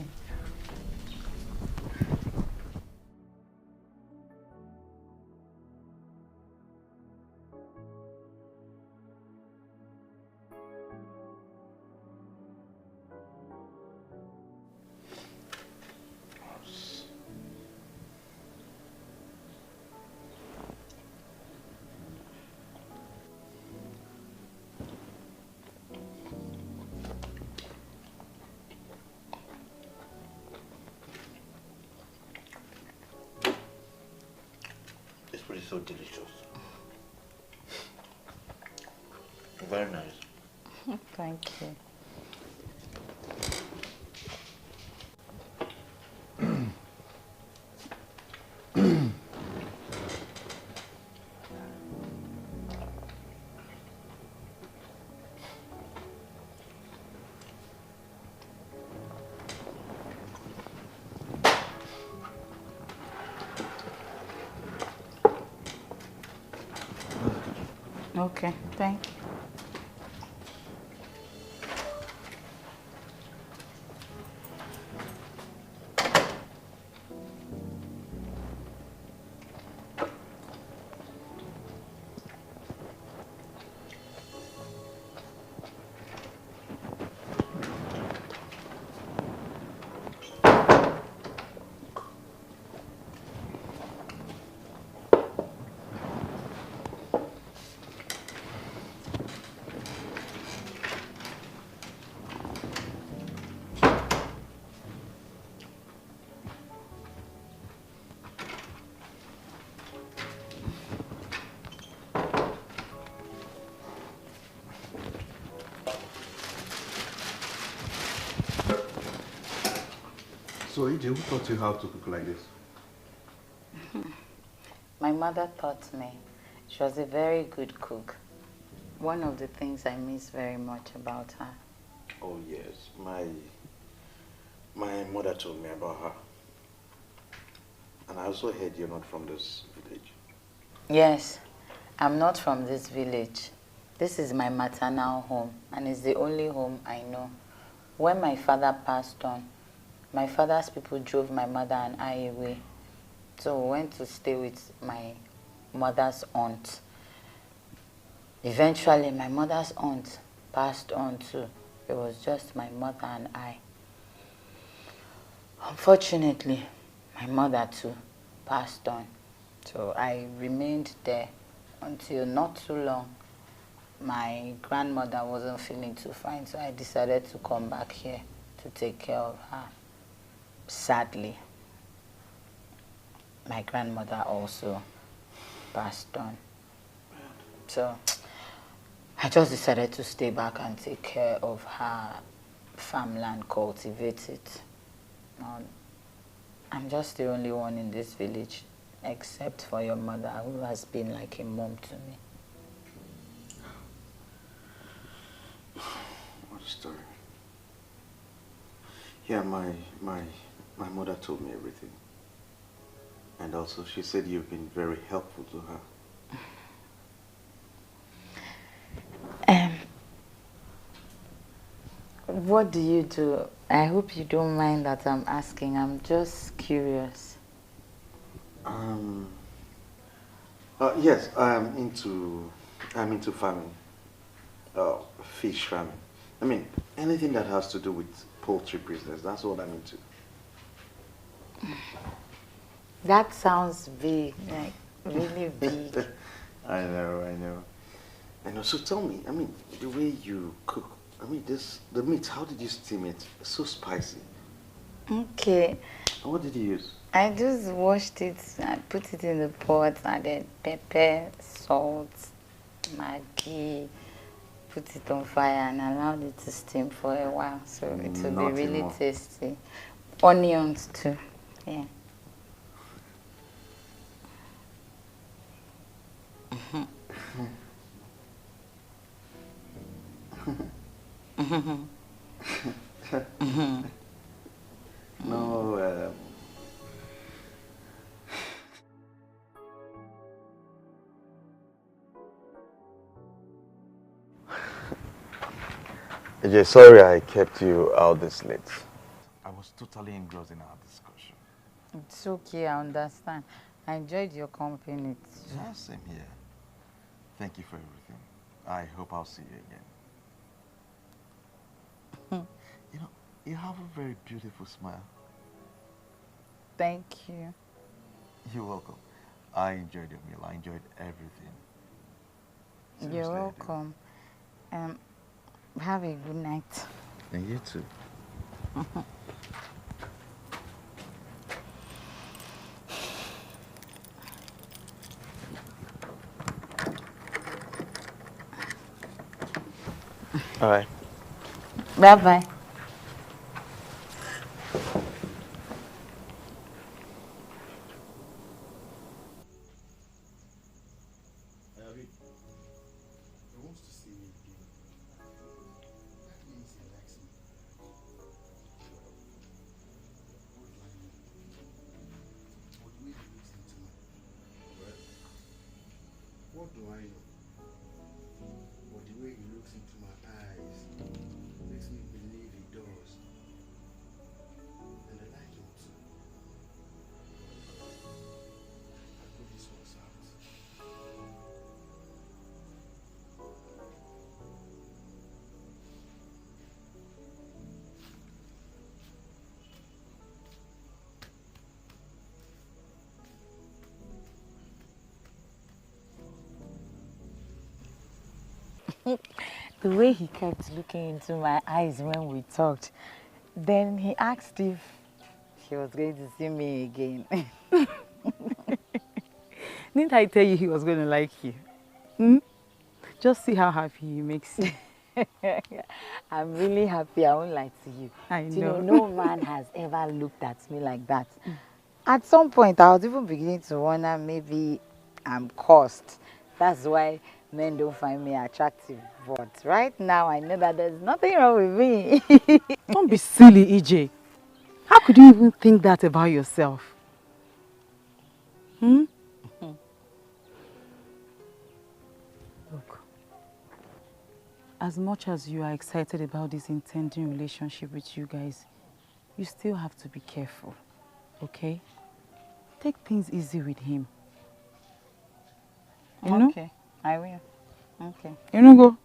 Speaker 5: It's so delicious. Very nice.
Speaker 1: Thank you. Okay, thank you.
Speaker 5: So, EJ, who taught you how to cook like this?
Speaker 1: My mother taught me. She was a very good cook. One of the things I miss very much about her.
Speaker 5: Oh, yes. My mother told me about her. And I also heard you're not from this village.
Speaker 1: Yes, I'm not from this village. This is my maternal home, and it's the only home I know. When my father passed on, my father's people drove my mother and I away. So we went to stay with my mother's aunt. Eventually, my mother's aunt passed on too. It was just my mother and I. Unfortunately, my mother too passed on. So I remained there until not too long. My grandmother wasn't feeling too fine, so I decided to come back here to take care of her. Sadly, my grandmother also passed on. So I just decided to stay back and take care of her farmland, cultivate it. I'm just the only one in this village, except for your mother, who has been like a mom to me.
Speaker 5: What a story. Yeah, my mother told me everything. And also she said you've been very helpful to her.
Speaker 1: What do you do? I hope you don't mind that I'm asking. I'm just curious.
Speaker 5: Yes, I'm into farming. Fish farming. I mean, anything that has to do with poultry business, that's what I'm into.
Speaker 1: That sounds big, like really big.
Speaker 5: I know. So tell me, I mean, the way you cook, I mean, the meat, how did you steam it? It's so spicy.
Speaker 1: Okay.
Speaker 5: And what did you use?
Speaker 1: I just washed it, I put it in the pot, added pepper, salt, Maggi, put it on fire and allowed it to steam for a while. So it will be really tasty. Onions too. Yeah.
Speaker 5: No, AJ, sorry I kept you out this late. I was totally engrossed in our discussion.
Speaker 1: It's okay, I understand. I enjoyed your company too.
Speaker 5: Yeah, same here. Thank you for everything. I hope I'll see you again. You know, you have a very beautiful smile.
Speaker 1: Thank you.
Speaker 5: You're welcome. I enjoyed your meal. I enjoyed everything.
Speaker 1: You're
Speaker 5: Seriously, I do.
Speaker 1: welcome. Have a good night.
Speaker 5: And you too. All right.
Speaker 1: Bye-bye.
Speaker 11: What do I know? But the way he looks into my eyes makes me believe he does. And I like him too. I put this one out.
Speaker 1: The way he kept looking into my eyes when we talked, then he asked if he was going to see me again.
Speaker 7: Didn't I tell you he was going to like you? Hmm? Just see how happy he makes you.
Speaker 1: I'm really happy. I won't lie to you.
Speaker 7: I
Speaker 1: You
Speaker 7: know.
Speaker 1: no man has ever looked at me like that. At some point, I was even beginning to wonder maybe I'm cursed. That's why men don't find me attractive. But right now, I know that there's nothing wrong with me.
Speaker 7: Don't be silly, EJ. How could you even think that about yourself? Hmm? Look, as much as you are excited about this intending relationship with you guys, you still have to be careful, okay? Take things easy with him. You know?
Speaker 1: Okay, I will. Okay.
Speaker 7: You know, go.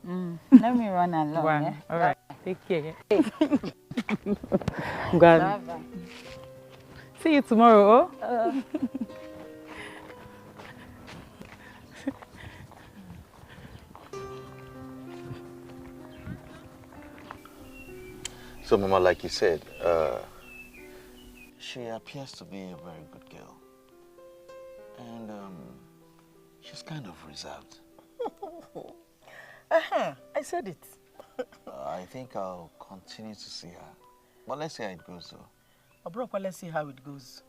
Speaker 1: Let me run along.
Speaker 7: Wow.
Speaker 1: Yeah?
Speaker 7: All right. Take care.
Speaker 1: Hey.
Speaker 7: Go on.
Speaker 1: Bye-bye.
Speaker 7: See you tomorrow. Oh?
Speaker 5: So, Mama, like you said, she appears to be a very good girl. And she's kind of reserved.
Speaker 10: I said it.
Speaker 5: I think I'll continue to see her. But let's see how it goes, though.
Speaker 10: Let's see how it goes.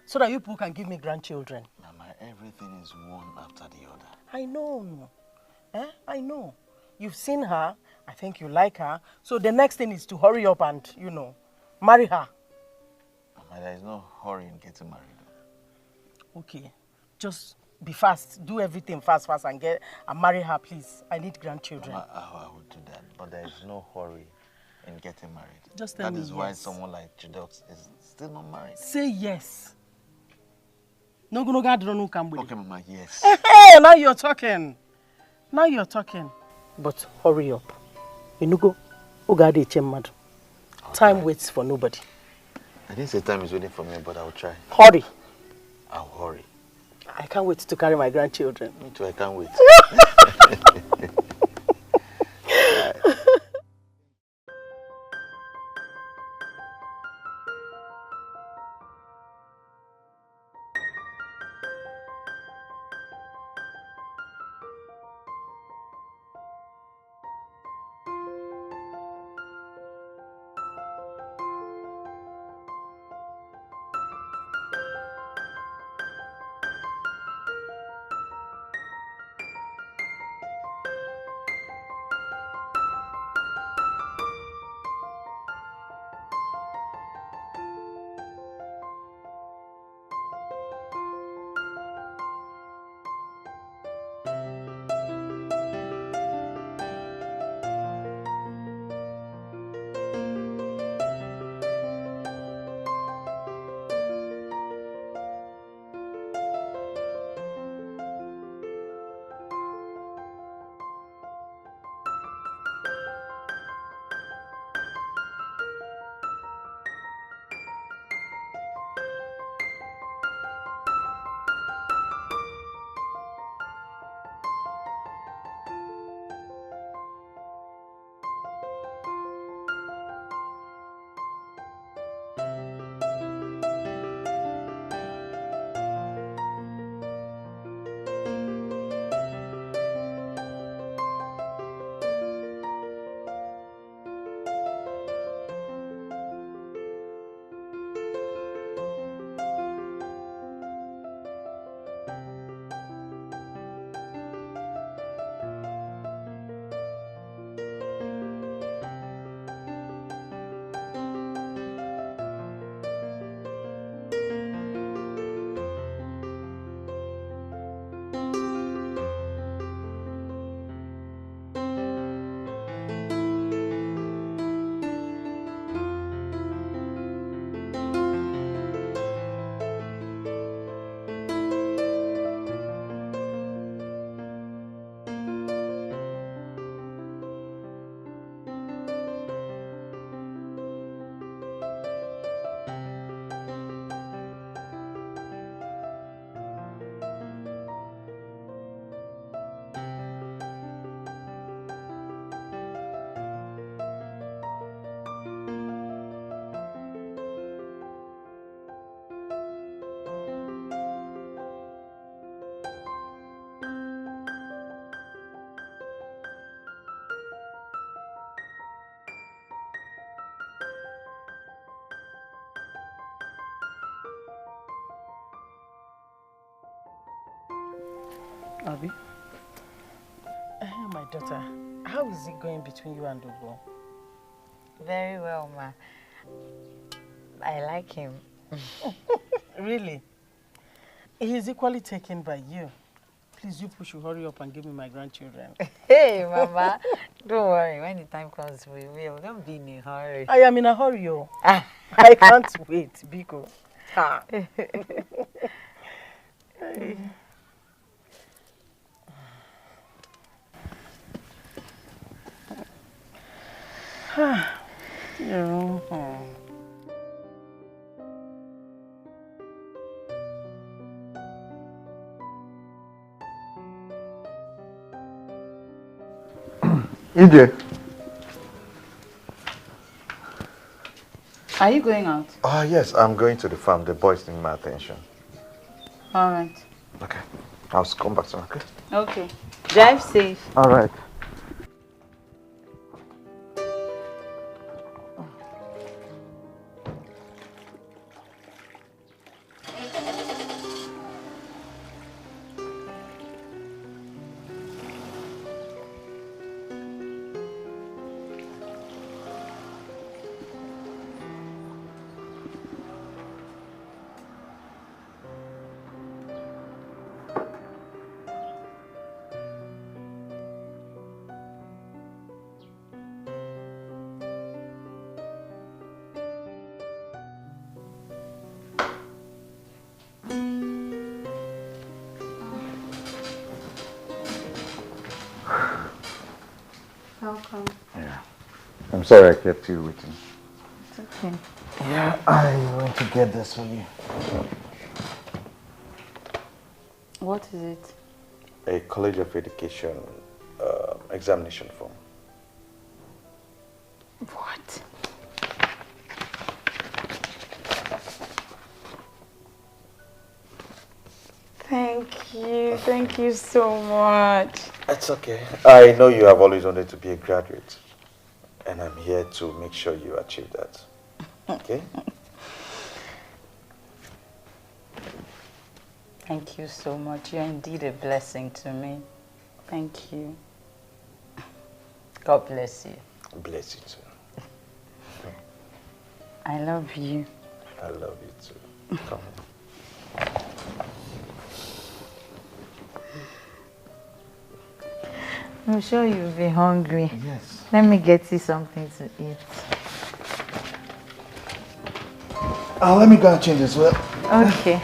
Speaker 10: So that you people can give me grandchildren.
Speaker 5: Mama, everything is one after the other.
Speaker 10: I know. I know. You've seen her. I think you like her. So the next thing is to hurry up and, marry her.
Speaker 5: Mama, there is no hurry in getting married.
Speaker 10: Okay. Just be fast. Do everything fast and marry her, please. I need grandchildren.
Speaker 5: Mama, I will do that. But there is no hurry in getting married.
Speaker 10: Just tell me
Speaker 5: That is why
Speaker 10: yes.
Speaker 5: someone like Judith is still not married.
Speaker 10: Say yes. No, okay,
Speaker 5: Mama, yes.
Speaker 10: Hey, now you're talking. But hurry up. Time waits for nobody.
Speaker 5: I didn't say time is waiting for me, but I'll try.
Speaker 10: Hurry.
Speaker 5: I'll hurry.
Speaker 10: I can't wait to carry my grandchildren.
Speaker 5: Me too, I can't wait.
Speaker 10: Abi? My daughter, how is it going between you and Ugo?
Speaker 1: Very well, ma. I like him.
Speaker 10: Really? He is equally taken by you. Please, you push, hurry up and give me my grandchildren.
Speaker 1: Hey, Mama, don't worry. When the time comes, we will. Don't be in a hurry.
Speaker 10: I am in a hurry, oh. I can't wait, Biko. Ha. Hey. Yeah.
Speaker 5: EJ.
Speaker 4: Are you going out?
Speaker 5: Yes, I'm going to the farm. The boys need my attention.
Speaker 4: All right.
Speaker 5: Okay. I'll come back soon, okay?
Speaker 4: Okay. Drive safe.
Speaker 5: All right.
Speaker 4: Welcome.
Speaker 5: Yeah. I'm sorry I kept you waiting.
Speaker 4: It's okay.
Speaker 5: Yeah, I went to get this for you.
Speaker 4: What is it?
Speaker 5: A College of Education examination form.
Speaker 4: What? Thank you so much.
Speaker 5: It's okay. I know you have always wanted to be a graduate. And I'm here to make sure you achieve that. Okay?
Speaker 1: Thank you so much. You're indeed a blessing to me.
Speaker 4: Thank you.
Speaker 1: God bless you.
Speaker 5: Bless you too.
Speaker 1: I love you.
Speaker 5: I love you too. Come on.
Speaker 1: I'm sure you'll be hungry.
Speaker 5: Yes.
Speaker 1: Let me get you something to eat.
Speaker 5: Let me go and change as well.
Speaker 1: Okay.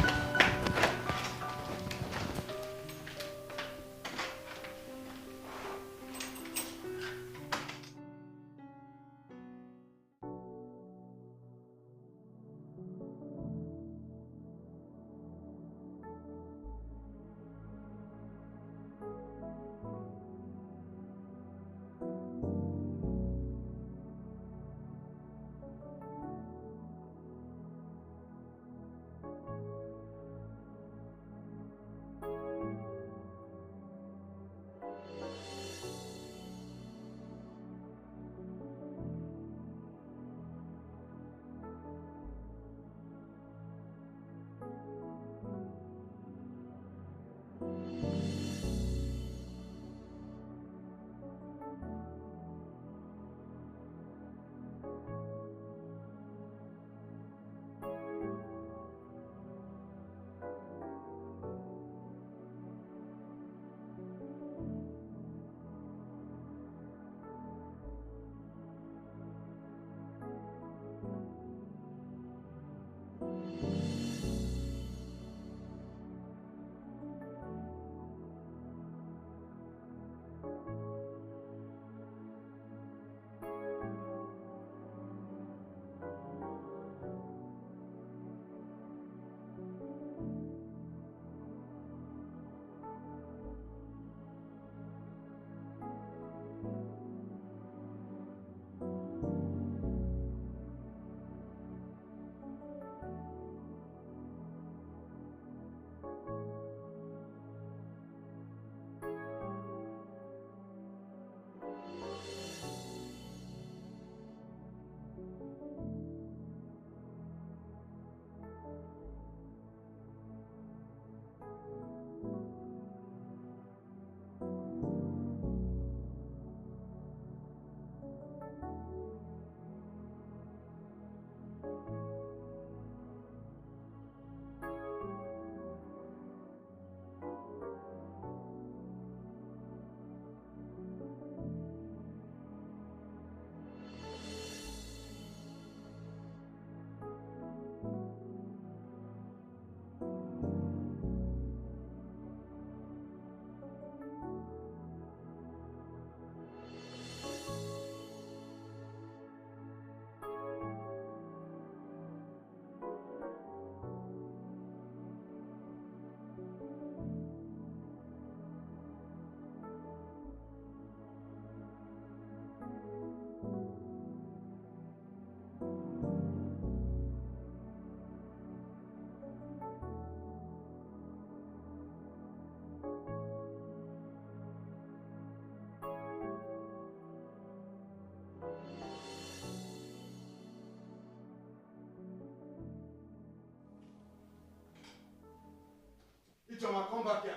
Speaker 11: Ijoma, come back here.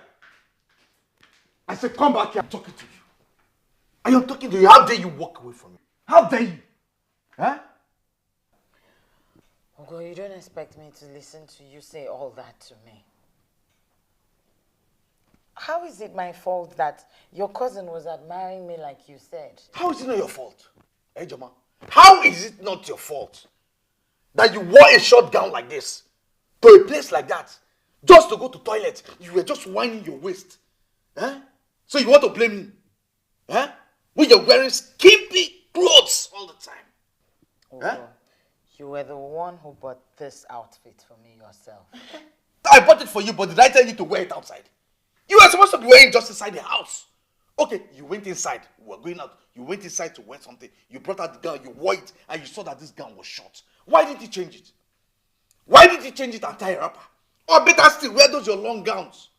Speaker 11: I said, come back here. I'm talking to you. I am talking to you. How dare you walk away from me? How dare you? Huh?
Speaker 1: Ogo, you don't expect me to listen to you say all that to me. How is it my fault that your cousin was admiring me like you said?
Speaker 11: How is it not your fault? Hey, Joma. How is it not your fault that you wore a short gown like this to a place like that just to go to toilet? You were just winding your waist. Huh? So you want to blame me? Huh? When you're wearing skimpy clothes all the time.
Speaker 1: Ogo, huh? You were the one who bought this outfit for me yourself.
Speaker 11: I bought it for you, but did I tell you to wear it outside? You were supposed to be wearing it just inside the house. Okay, you went inside. We were going out. You went inside to wear something. You brought out the gown. You wore it, and you saw that this gown was short. Why didn't you change it? Why did you change it and tie a wrapper? Or better still, wear those your long gowns.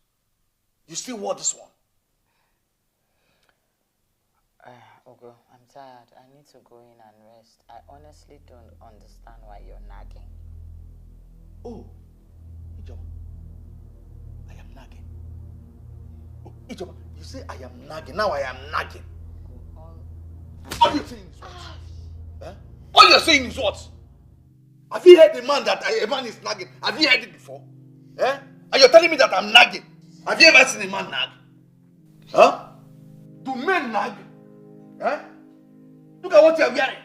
Speaker 11: You still wore this one.
Speaker 1: Ogo, I'm tired. I need to go in and rest. I honestly don't understand why you're nagging.
Speaker 11: Oh, Ijoma, I am nagging. Oh, Ijoma, you say I am nagging. Now I am nagging. All you're saying is what? Huh? All you're saying is what? Have you heard a man that a man is nagging? Have you heard it before? Eh? And you're telling me that I'm nagging. Have you ever seen a man nag? Huh? Do men nag? Eh? Look at what you're wearing.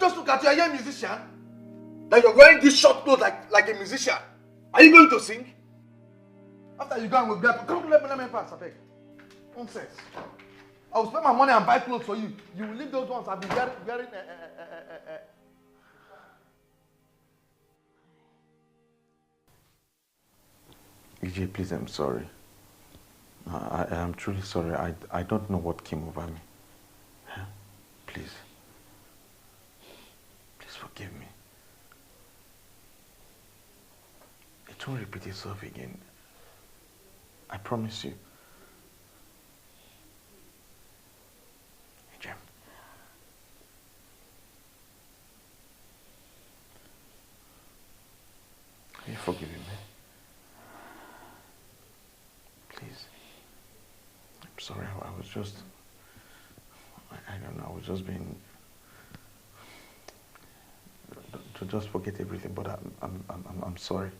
Speaker 11: Just look at you. Are you a musician? That you're wearing this short clothes like a musician. Are you going to sing? After you go and grab, come let me pass, I beg. Nonsense. I will spend my money and buy clothes for you. You will leave those ones. I'll be wearing
Speaker 5: EJ, please, I'm sorry. I am truly sorry. I don't know what came over me. Huh? Please. Please forgive me. It won't repeat itself again. I promise you. EJ. Are you forgiving me? Please. I'm sorry, I was just, I don't know, I was just being, to just forget everything, but I'm sorry.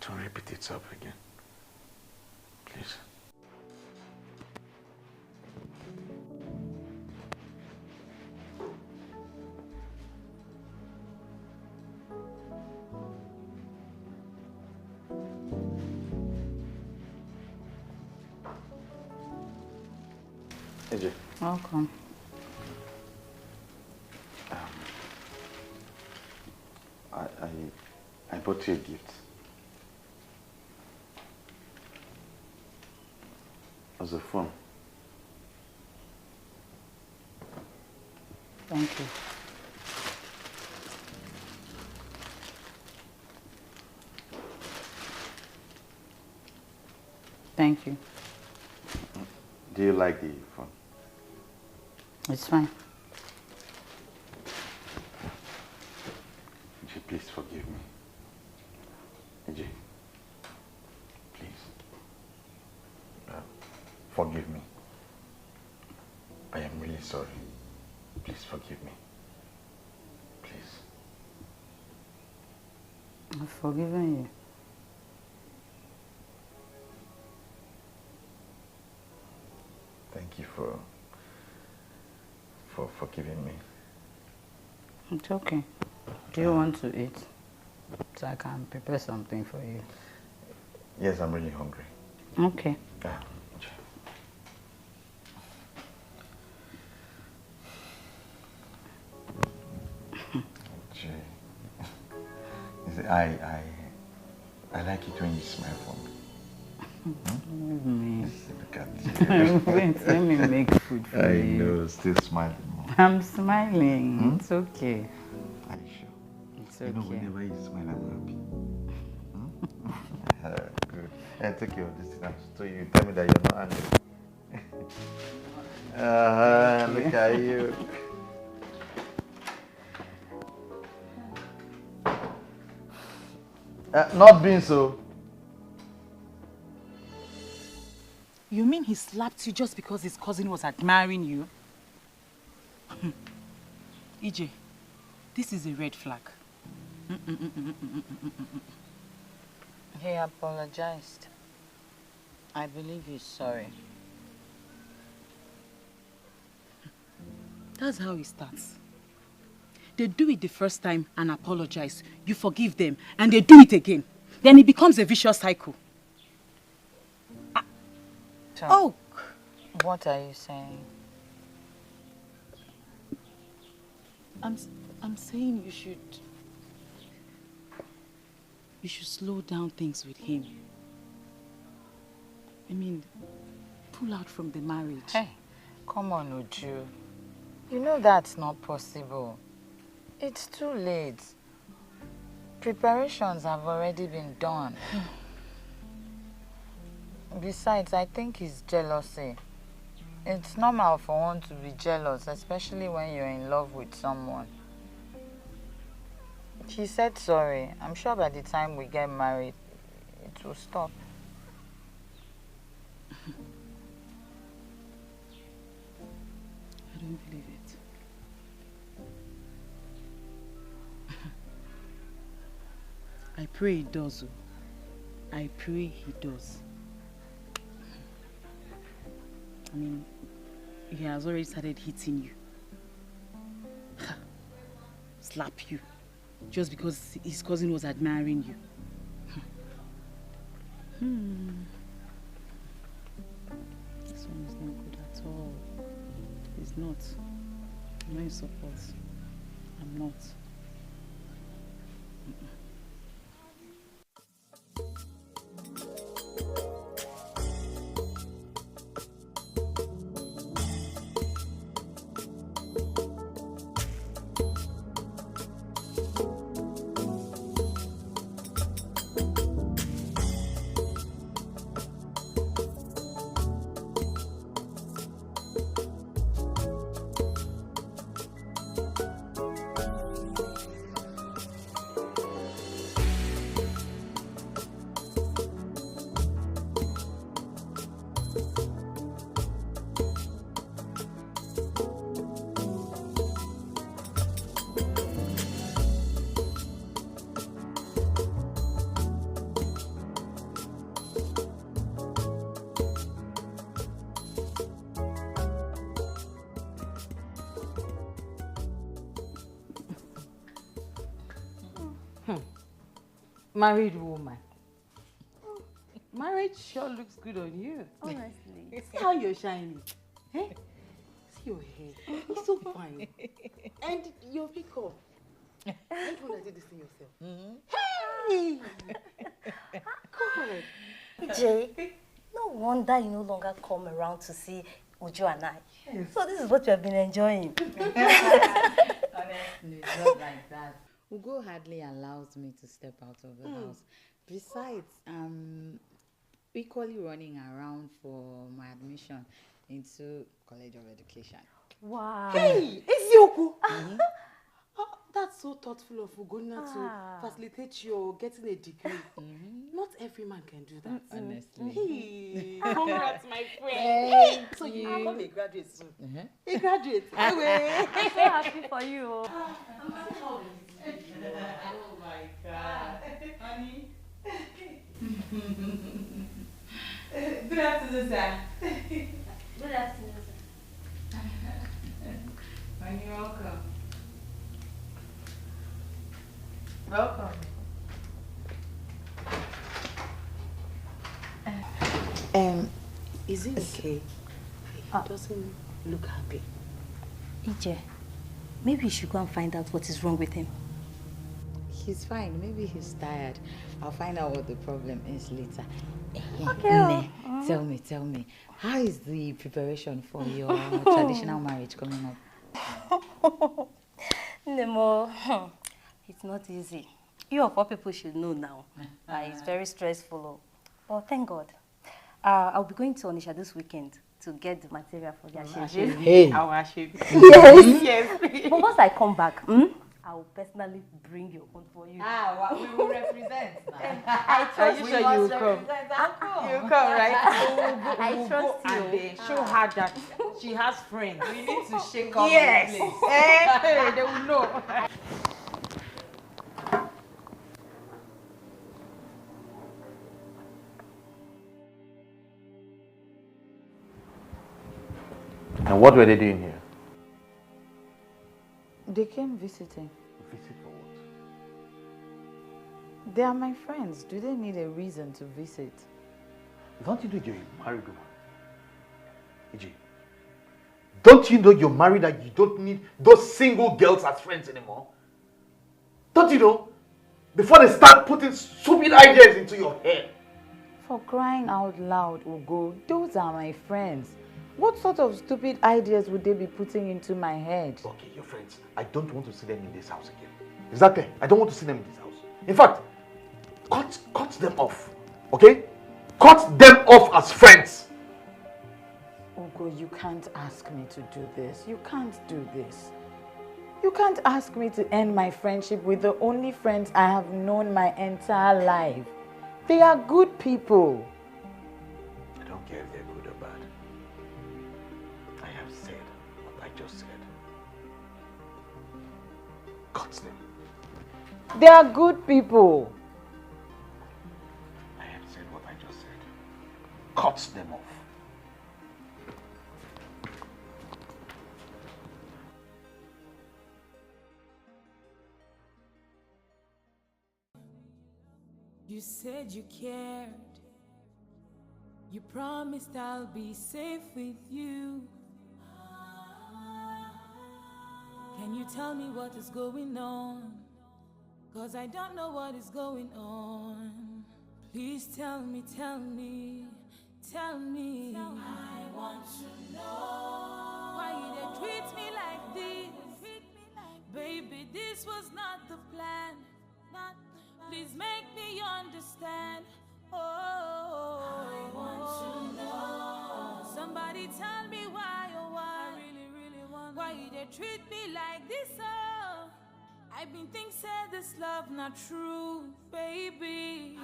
Speaker 5: Don't repeat itself again. Please. AJ.
Speaker 7: Welcome.
Speaker 5: I bought you a gift. As a phone.
Speaker 7: Thank you. Thank you.
Speaker 5: Do you like the phone?
Speaker 7: It's fine.
Speaker 5: EJ, please forgive me. EJ, please. Forgive me. I am really sorry. Please forgive me. Please.
Speaker 7: I've forgiven you.
Speaker 5: Thank you for forgiving me.
Speaker 7: It's okay. Do you want to eat? So I can prepare something for you.
Speaker 5: Yes, I'm really hungry.
Speaker 7: Okay.
Speaker 5: I like it when you smile for me.
Speaker 7: Me.
Speaker 5: Look at you.
Speaker 7: Wait, let me make food for you.
Speaker 5: I know, still smiling.
Speaker 7: I'm smiling. It's okay.
Speaker 5: Are you sure?
Speaker 7: It's okay.
Speaker 5: You know, whenever you smile, I'm happy. Good. I take care of this thing. So you tell me that you're not angry. Look at you.
Speaker 11: Not being so.
Speaker 7: You mean he slapped you just because his cousin was admiring you? EJ, this is a red flag.
Speaker 1: He apologized. I believe he's sorry.
Speaker 7: That's how it starts. They do it the first time and apologize. You forgive them and they do it again. Then it becomes a vicious cycle.
Speaker 1: So, what are you saying?
Speaker 7: I'm saying you should slow down things with him. I mean, pull out from the marriage.
Speaker 1: Hey, come on, Uju. You know that's not possible. It's too late. Preparations have already been done. Besides, I think it's jealousy. It's normal for one to be jealous, especially when you're in love with someone. She said sorry. I'm sure by the time we get married, it will stop.
Speaker 7: I don't believe it. I pray he does. I pray he does. I mean, he has already started hitting you. Slap you. Just because his cousin was admiring you. This one is not good at all. It's not. I'm not in support. I'm not.
Speaker 12: Married woman. Marriage sure looks good on you.
Speaker 8: Honestly.
Speaker 12: See how you're shining. Eh? See your hair. It's so fine. And your makeup. I don't want to do this thing yourself. Hey! God.
Speaker 8: Jay, no wonder you no longer come around to see Uju and I.
Speaker 12: Yes.
Speaker 8: So this is what you have been enjoying.
Speaker 1: Honestly, it's not like that. Ugo hardly allows me to step out of the house. Besides, equally running around for my admission into College of Education.
Speaker 8: Wow.
Speaker 12: Hey, Ezioku! That's so thoughtful of Ugonna to facilitate your getting a degree. Not every man can do that.
Speaker 1: Honestly.
Speaker 12: Hey, congrats, my friend.
Speaker 1: Hey,
Speaker 12: so you will become a graduate soon.
Speaker 8: A graduate.
Speaker 12: Anyway.
Speaker 8: I'm so happy for you.
Speaker 1: Oh my God. Honey. Good afternoon, sir.
Speaker 8: Good afternoon, sir.
Speaker 1: You're welcome. Welcome.
Speaker 12: Is it okay? He doesn't look happy.
Speaker 8: EJ, maybe you should go and find out what is wrong with him.
Speaker 1: He's fine. Maybe he's tired. I'll find out what the problem is later.
Speaker 8: Okay.
Speaker 1: Tell me. How is the preparation for your traditional marriage coming up?
Speaker 8: Nemo, it's not easy. You of all people should know now. It's very stressful. But thank God. I'll be going to Onisha this weekend to get the material for the Ashebe.
Speaker 12: Hey. Our Ashebe.
Speaker 8: Yes. Yes. But once I come back, I will personally bring your own for you.
Speaker 1: Ah, well, we will represent.
Speaker 8: I trust
Speaker 1: you.
Speaker 8: you.
Speaker 1: Sure you come.
Speaker 4: You come, right?
Speaker 8: I trust you.
Speaker 4: And show her that she has friends.
Speaker 1: We need to shake up
Speaker 4: Yes.
Speaker 1: the place.
Speaker 4: Hey, they will know.
Speaker 5: And what were they doing here?
Speaker 4: They came visiting.
Speaker 5: Visit for what?
Speaker 4: They are my friends. Do they need a reason to visit?
Speaker 5: Don't you know you're a married woman? EJ, don't you know you're married and you don't need those single girls as friends anymore? Don't you know? Before they start putting stupid ideas into your head.
Speaker 4: For crying out loud, Ugo, those are my friends. What sort of stupid ideas would they be putting into my head?
Speaker 5: Okay, your friends. I don't want to see them in this house again. Is that clear? I don't want to see them in this house. In fact, cut them off. Okay? Cut them off as friends.
Speaker 4: Ugo, you can't ask me to do this. You can't do this. You can't ask me to end my friendship with the only friends I have known my entire life. They are good people.
Speaker 5: I don't care if they're good or bad. I have said what I just said. Cut them.
Speaker 4: They are good people.
Speaker 5: I have said what I just said. Cut them off.
Speaker 13: You said you cared. You promised I'll be safe with you. Can you tell me what is going on? 'Cause I don't know what is going on. Please tell me, tell me, tell me. I want to know why you did treat me like this. Baby, this was not the plan. Please make me understand. Oh, I want to know. Somebody tell me why, oh why. I really want. Why you they treat me like this? Oh, I've been thinking said this love not true, baby. I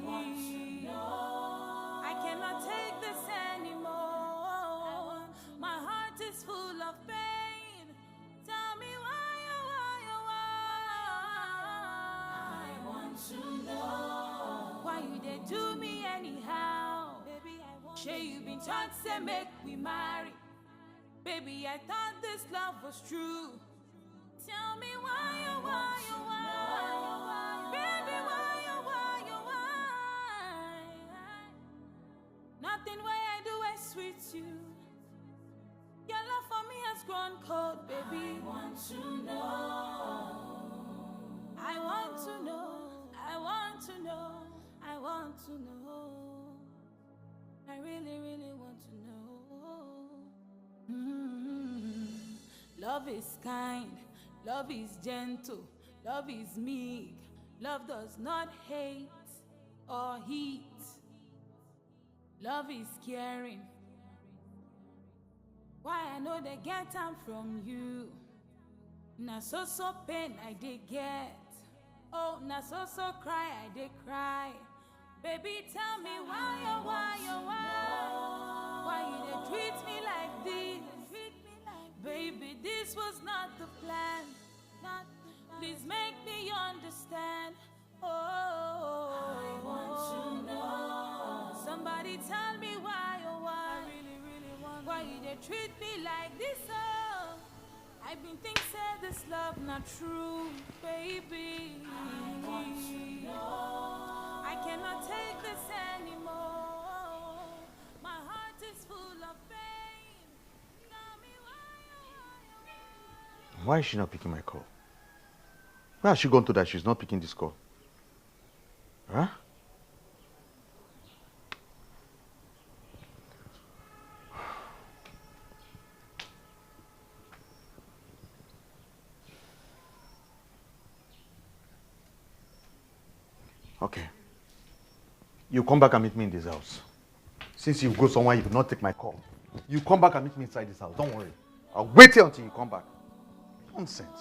Speaker 13: want to know. I cannot take this anymore. My heart is full of pain. Tell me why, oh why, oh why. I want to know why you they do me anyhow. Baby, I want. Sure you been taught to make we marry. Baby, I thought this love was true. Tell me why, oh why, oh why. Baby, why, oh why, oh why. Nothing way I do I sweet you. Your love for me has grown cold, baby. I want to know. I want to know. I want to know. I want to know. I really, really want to know. Love is kind. Love is gentle. Love is meek. Love does not hate or heat. Love is caring. Why I know they get time from you. Na so pain I did get. Oh, na so cry I did cry. Baby, tell me why, oh why, oh why. Why you they treat me like this? Baby, this was not the plan. Please make me understand. Oh, I want to know. Somebody tell me why, oh why. I really want. Why you they treat me like this? Oh, I've been thinking said this love not true, baby. I want to know. I cannot take this anymore. My heart is full of pain. Tell me why.
Speaker 5: Why is she not picking my call? Where has she gone to that she's not picking this call? Huh? Okay. You come back and meet me in this house. Since you go somewhere, you will not take my call. You come back and meet me inside this house. Don't worry. I'll wait here until you come back. Nonsense.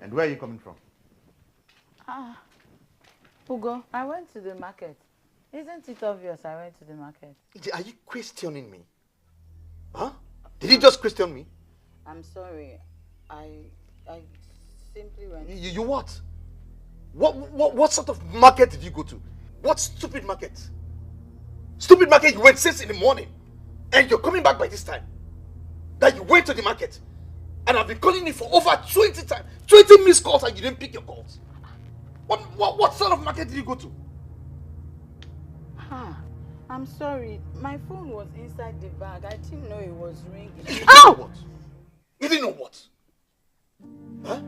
Speaker 5: And where are you coming from?
Speaker 4: Ugo, I went to the market. Isn't it obvious I went to the market?
Speaker 11: Are you questioning me? Huh? Did you just question me?
Speaker 4: I'm sorry. I simply went.
Speaker 11: You what? What sort of market did you go to? What stupid market? Stupid market you went 6 in the morning and you're coming back by this time. That you went to the market and I've been calling you for over 20 times, 20 missed calls and you didn't pick your calls. What sort of market did you go to?
Speaker 4: I'm sorry. My phone was inside the bag. I didn't know it was ringing.
Speaker 11: Ow! What? You didn't know what? Huh?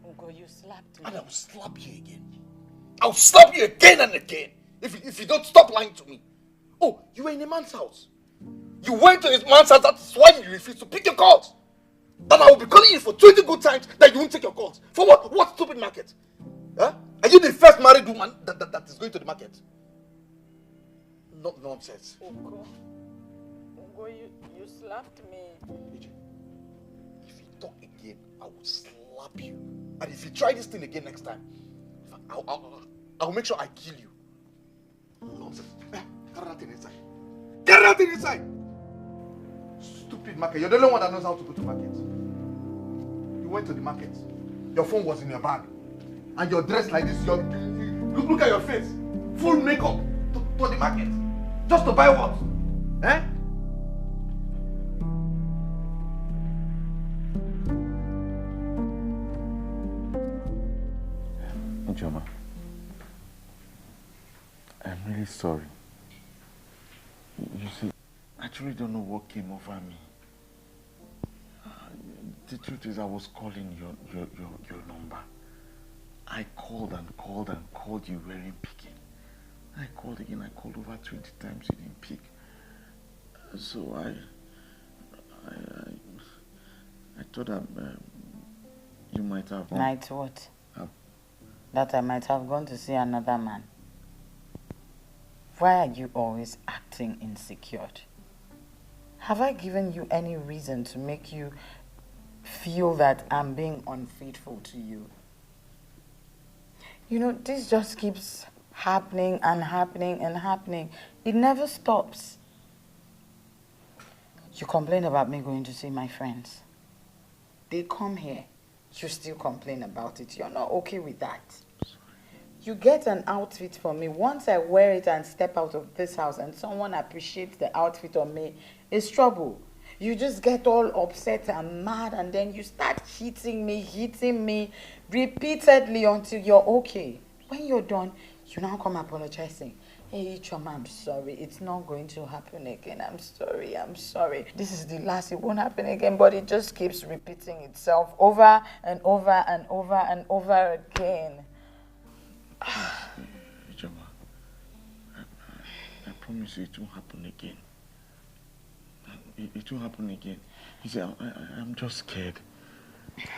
Speaker 4: Ugo, you slapped me.
Speaker 11: And I'll slap you again. I'll slap you again and again if you don't stop lying to me. Oh, you were in a man's house. You went to his man's house, that's why you refused to pick your calls. That I will be calling you for 20 good times that you won't take your calls. For what? What stupid market? Huh? Are you the first married woman that is going to the market? Not nonsense.
Speaker 4: Ugo, you slapped me.
Speaker 11: If you talk again, I will slap you. And if you try this thing again next time, I'll make sure I kill you. Nonsense. Get that thing inside. Get that thing inside! Stupid market. You're the only one that knows how to go to market. You went to the market. Your phone was in your bag. And you're dressed like this. Look at your face. Full makeup to the market. Just to buy what? Eh?
Speaker 5: Ujoma, I'm really sorry. You see, I truly don't know what came over me. The truth is I was calling your number. I called and called and called, you weren't picking. I called again, I called over 20 times, you didn't pick. So I thought that you might have...
Speaker 4: Might what? That I might have gone to see another man. Why are you always acting insecure? Have I given you any reason to make you feel that I'm being unfaithful to you? You know, this just keeps happening and happening and happening. It never stops. You complain about me going to see my friends. They come here. You still complain about it. You're not okay with that. You get an outfit for me. Once I wear it and step out of this house and someone appreciates the outfit on me, it's trouble. You just get all upset and mad and then you start hitting me repeatedly until you're okay. When you're done, you now come apologizing. Hey, Choma, I'm sorry. It's not going to happen again. I'm sorry. This is the last. It won't happen again. But it just keeps repeating itself over and over and over and over again.
Speaker 5: Ujoma, I promise you it won't happen again. It won't happen again. You see, I'm just scared.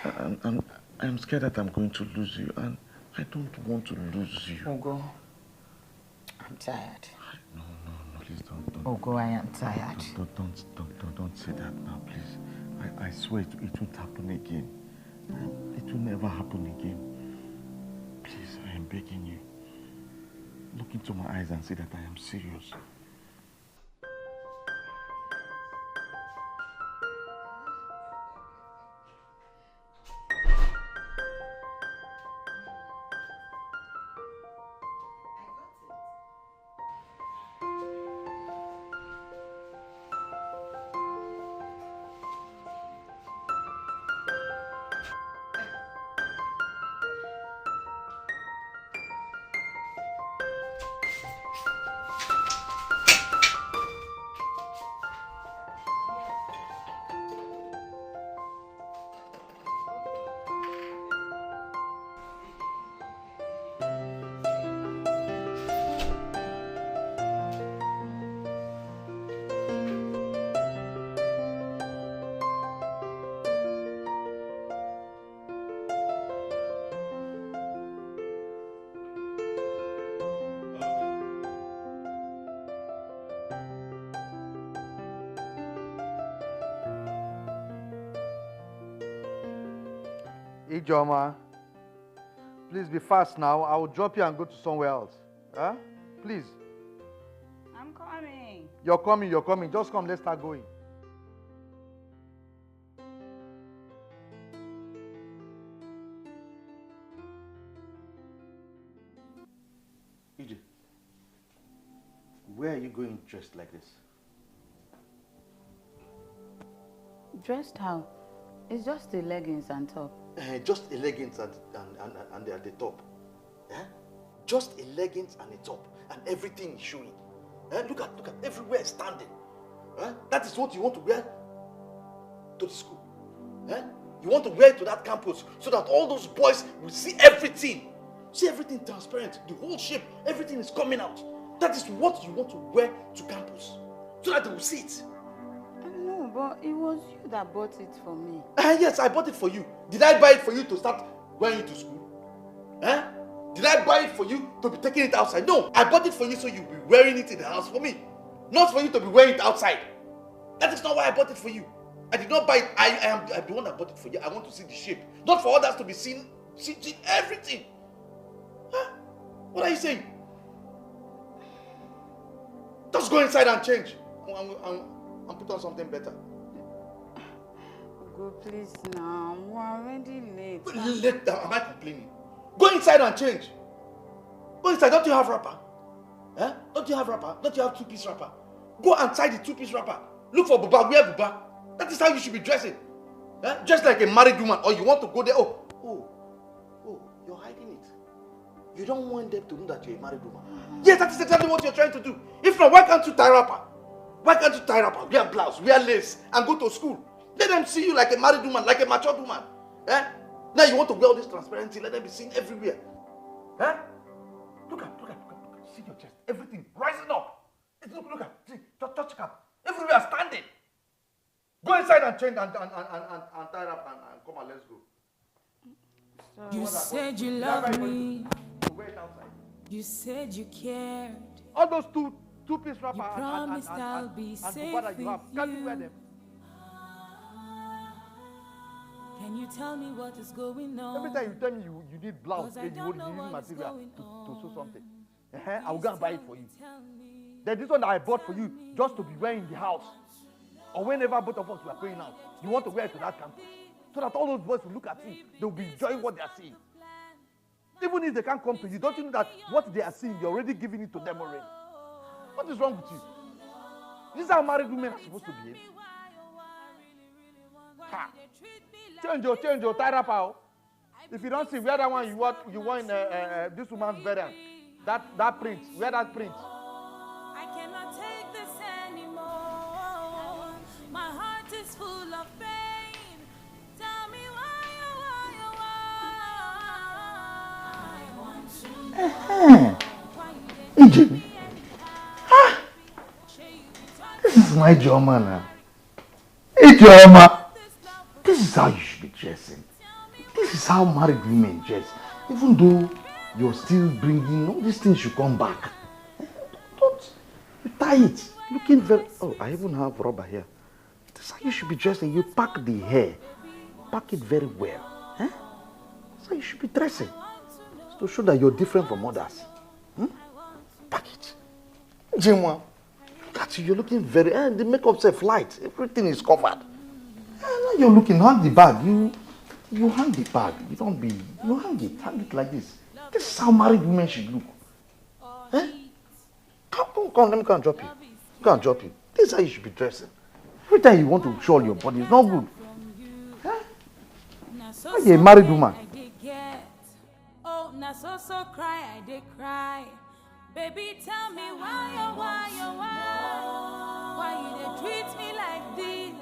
Speaker 5: I'm scared that I'm going to lose you, and I don't want to lose you.
Speaker 4: Ugo, I'm tired.
Speaker 5: No, please don't.
Speaker 4: Ugo, I am tired.
Speaker 5: Don't say that now, please. I swear it won't happen again. It will never happen again. Please, I am begging you. Look into my eyes and say that I am serious. Ijoma, please be fast now. I will drop you and go to somewhere else. Huh? Please.
Speaker 7: I'm coming.
Speaker 5: You're coming, you're coming. Just come, let's start going.
Speaker 11: EJ, where are you going dressed like this?
Speaker 1: Dressed how? It's just the leggings and top.
Speaker 11: Just a leggings and the top. Yeah? Just a leggings and a top. And everything is showing. Look at everywhere standing. That is what you want to wear to the school. You want to wear it to that campus so that all those boys will see everything. See everything transparent. The whole shape, everything is coming out. That is what you want to wear to campus. So that they will see it.
Speaker 1: No, but it was you that bought it for me.
Speaker 11: Yes, I bought it for you. Did I buy it for you to start wearing it to school? Did I buy it for you to be taking it outside? No, I bought it for you so you'll be wearing it in the house for me. Not for you to be wearing it outside. That is not why I bought it for you. I did not buy it. I'm the one that bought it for you. I want to see the shape. Not for others to be seeing everything. What are you saying? Just go inside and change. And put on something better.
Speaker 1: Go please now. We're already late.
Speaker 11: Late? Am I complaining? Go inside and change. Go inside. Don't you have wrapper? Don't you have wrapper? Don't you have two-piece wrapper? Go inside the two-piece wrapper. Look for buba. Wear buba. That is how you should be dressing. Just like a married woman. Or you want to go there. Oh, you're hiding it. You don't want them to know that you're a married woman. Yes, that is exactly what you're trying to do. If not, why can't you tie wrapper? Why can't you tie wrapper, wear blouse, wear lace, and go to school? Let them see you like a married woman, like a matured woman. Now you want to wear all this transparency, let them be seen everywhere. Look at. See your chest, everything rising up. Look at, see, touch up. Everywhere standing. Go inside and change and tie up and come and let's go.
Speaker 13: You said you loved me. You said you cared.
Speaker 5: All those two-piece wrapper
Speaker 13: you promised I'll be safe with you.
Speaker 5: Can't you wear them?
Speaker 13: Can you tell me what is going on?
Speaker 5: Every time you tell me you need blouse, you need material to sew something. I will go and buy it for you. Then this one that I bought for you just to be wearing in the house. Or whenever both of us were going out, you want to wear it to that campus. So that all those boys will look at you, they will be enjoying what they are seeing. Even if they can't come to you, don't you know that what they are seeing, you're already giving it to them already? What is wrong with you? This is how married women are supposed to behave. Change your tie wrapper. If you don't see, wear that one you want in this woman's burial. That print, wear that print.
Speaker 13: I cannot take this anymore. My heart is full of pain. Tell me why. I want to know.
Speaker 11: EJ. This is my Joma now. Ijoma. This is how you should be dressing. This is how married women dress. Even though you're still bringing all these things, should come back. Don't you tie it. Looking very. Oh, I even have rubber here. This is how you should be dressing. You pack the hair, pack it very well. That's how you should be dressing. To show that you're different from others. Pack it. Jimwa, look at you. You're looking very. The makeup's a light. Everything is covered. Now you're looking. Hang the bag. You hang the bag. You don't be. You hang it like this. This is how married women should look. Come. Let me go and drop you. Go and drop you. This is how you should be dressing. Every time you want to show your body, it's not good. You're a married woman.
Speaker 13: Oh, now so cry, I did cry. Baby, tell me why you dey treat me like this?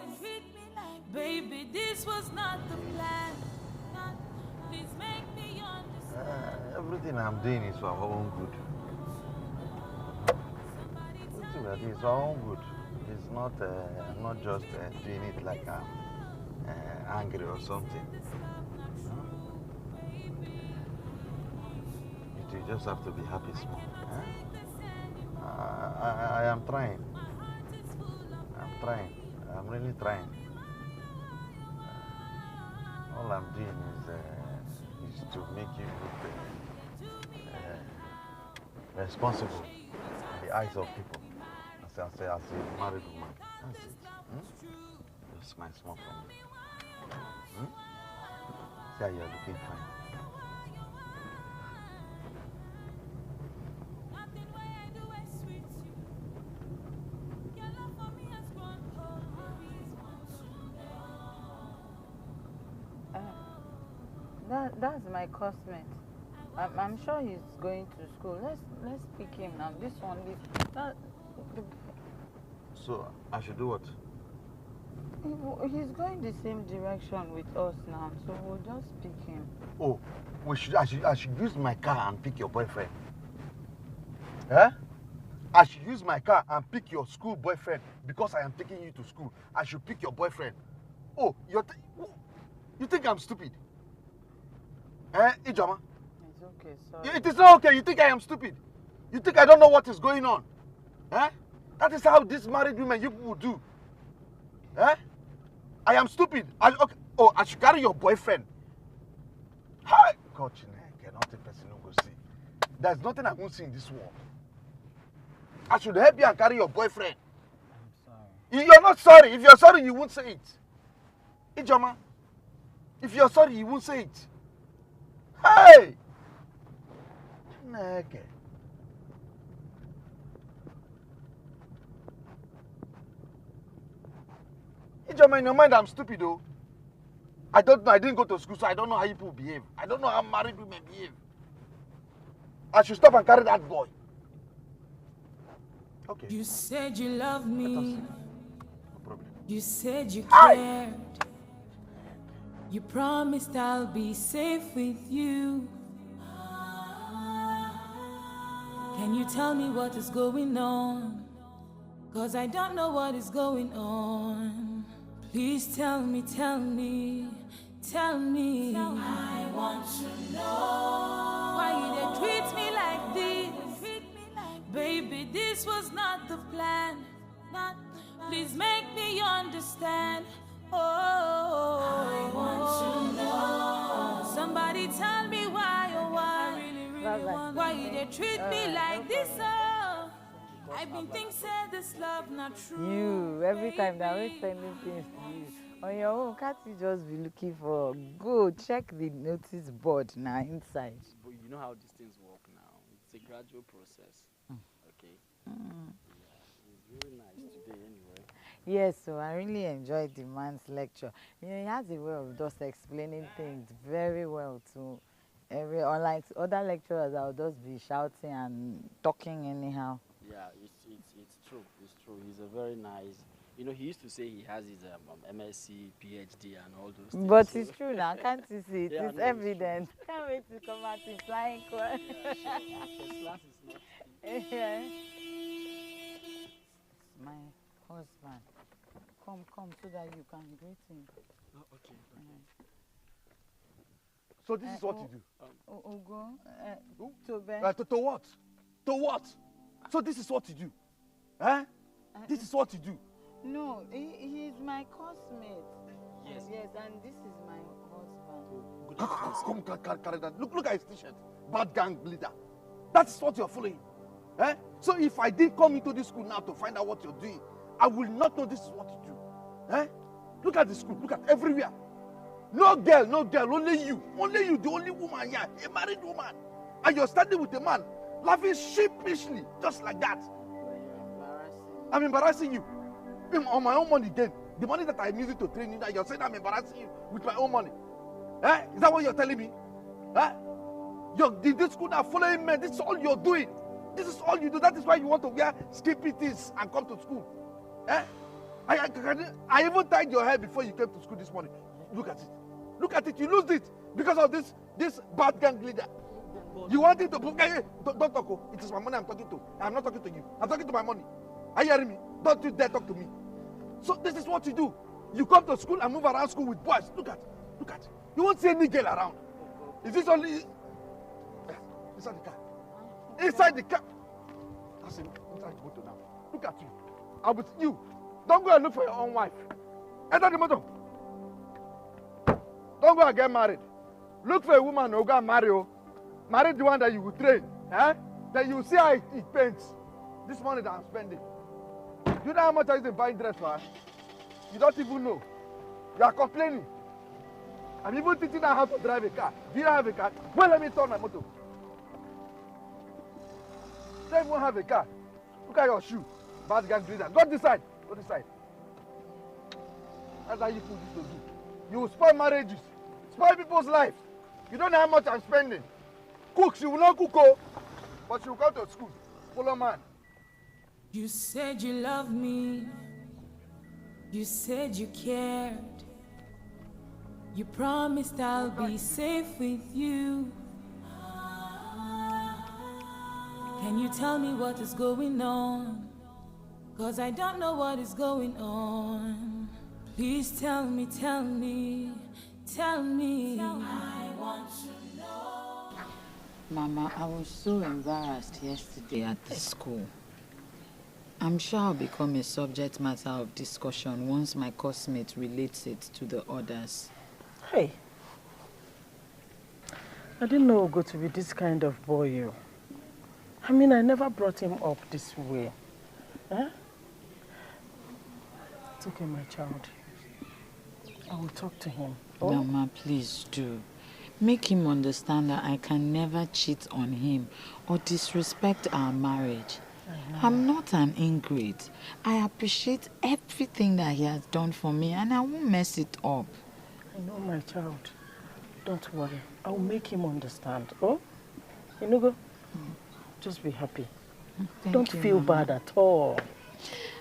Speaker 13: Baby, this was not the plan. Please make me understand.
Speaker 5: Everything I'm doing is for our own good. Everything we are doing is for our own good. It's not, I'm not just doing it like I'm angry or something. You just have to be happy small. I am trying. I'm really trying. All I'm doing is to make you look responsible in the eyes of people. As a married woman. That's it. Just smile small from me. See how you're looking fine.
Speaker 1: That's my classmate. I'm sure he's going to school. Let's pick him now. This one,
Speaker 5: So I should do what?
Speaker 1: He's going the same direction with us now, so we'll just pick him.
Speaker 5: Oh, I should use my car and pick your boyfriend. Huh? I should use my car and pick your school boyfriend because I am taking you to school. I should pick your boyfriend. Oh, you think I'm stupid? Eh, Ijoma?
Speaker 1: It's okay, sorry.
Speaker 5: It is not okay. You think I am stupid? You think I don't know what is going on? Eh? That is how these married women you people do. Eh? I am stupid. Okay. Oh, I should carry your boyfriend. Hi! God, not a person who go see. There's nothing I won't see in this world. I should help you and carry your boyfriend.
Speaker 1: I'm sorry.
Speaker 5: You're not sorry. If you're sorry, you won't say it. Ijoma, if you're sorry, you won't say it. Hey! Okay. Ijoma, in your mind, I'm stupid, though. I don't know. I didn't go to school, so I don't know how people behave. I don't know how married women behave. I should stop and carry that boy. Okay.
Speaker 13: You said you loved me.
Speaker 5: No problem.
Speaker 13: You said you cared. You promised I'll be safe with you. Can you tell me what is going on? 'Cause I don't know what is going on. Please tell me, tell me, tell me. I want to know why you did treat me like this. Baby, this was not the plan. Please make me understand. Oh, I want to know. Somebody tell me why, oh why. Why you did treat me like this, oh. I've been thinking said this love not true.
Speaker 1: You, every time they're always sending things to you. On your own, can't you just be looking for, go check the notice board now inside.
Speaker 9: But you know how these things work now. It's a gradual process. Okay? Yeah, it's really nice today anyway.
Speaker 1: Yes, so I really enjoyed the man's lecture. You know, he has a way of just explaining things very well too. Unlike other lecturers, I'll just be shouting and talking anyhow.
Speaker 9: Yeah, it's true. It's true. He's a very nice. You know, he used to say he has his MSc, PhD, and all those things.
Speaker 1: But
Speaker 9: so
Speaker 1: it's true now, can't you see it?
Speaker 9: Yeah,
Speaker 1: It's
Speaker 9: no,
Speaker 1: evident. Can't wait to come out in flying colors.
Speaker 9: First class is not.
Speaker 1: Yeah. My husband. Come so that you can greet him.
Speaker 9: Oh, okay.
Speaker 5: So this is what you do?
Speaker 1: Ugo,
Speaker 5: To what? To what? So this is what you do? Huh? This is what you do?
Speaker 1: No, he's my classmate.
Speaker 9: Yes.
Speaker 1: Yes, and this is my husband.
Speaker 5: Come, carry that. Look at his t-shirt. Bad gang leader. That's what you're following. Eh? So if I didn't come into this school now to find out what you're doing, I will not know this is what you do. Eh? Look at the school. Look at everywhere. No girl, only you, the only woman here, a married woman. And you're standing with a man, laughing sheepishly, just like that. I'm embarrassing you. On my own money then. The money that I'm using to train you, that you're saying I'm embarrassing you with my own money. Eh? Is that what you're telling me? Eh? This school now following men, this is all you're doing. This is all you do. That is why you want to wear skimpy things and come to school. Eh? I even tied your hair before you came to school this morning. Look at it. Look at it. You lose it because of this bad gang leader. You want it to book? Don't talk. It is my money I'm talking to. I'm not talking to you. I'm talking to my money. Are you hearing me? Don't you dare talk to me. So this is what you do. You come to school and move around school with boys. Look at. You won't see any girl around. Is this only inside the car? Inside the car. That's it. Inside the motor now. Look at you. I'm with you. Don't go and look for your own wife. Enter the motor. Don't go and get married.
Speaker 11: Look for a woman who got married. Marry the one that you will train. Eh? Then you see how it paints. This money that I'm spending. Do you know how much I used to buy dress for her? You don't even know. You are complaining. I'm even teaching her how to drive a car. Do you have a car? Well, let me turn my motor. Don't even have a car. Look at your shoe. Bad gang do that. Go this side. Go this side. That's how you put this to do. You will spoil marriages. Spoil people's lives. You don't know how much I'm spending. Cook, she will not cook, but she will come to school. Follow man.
Speaker 13: You said you loved me. You said you cared. You promised I'll be safe with you. Can you tell me what is going on? 'Cause I don't know what is going on. Please tell me, tell me, tell me. I want to know.
Speaker 4: Mama, I was so embarrassed yesterday at the school. I'm sure I'll become a subject matter of discussion once my classmate relates it to the others.
Speaker 10: Hey, I didn't know Ugo to be this kind of boy, you. I mean, I never brought him up this way. Huh? It's okay, my child. I will talk to him. Oh?
Speaker 4: Mama, please do. Make him understand that I can never cheat on him or disrespect our marriage. I'm not an ingrate. I appreciate everything that he has done for me and I won't mess it up.
Speaker 10: I know, my child. Don't worry. I will make him understand. Oh? Inugo, just be happy. Don't feel bad at all.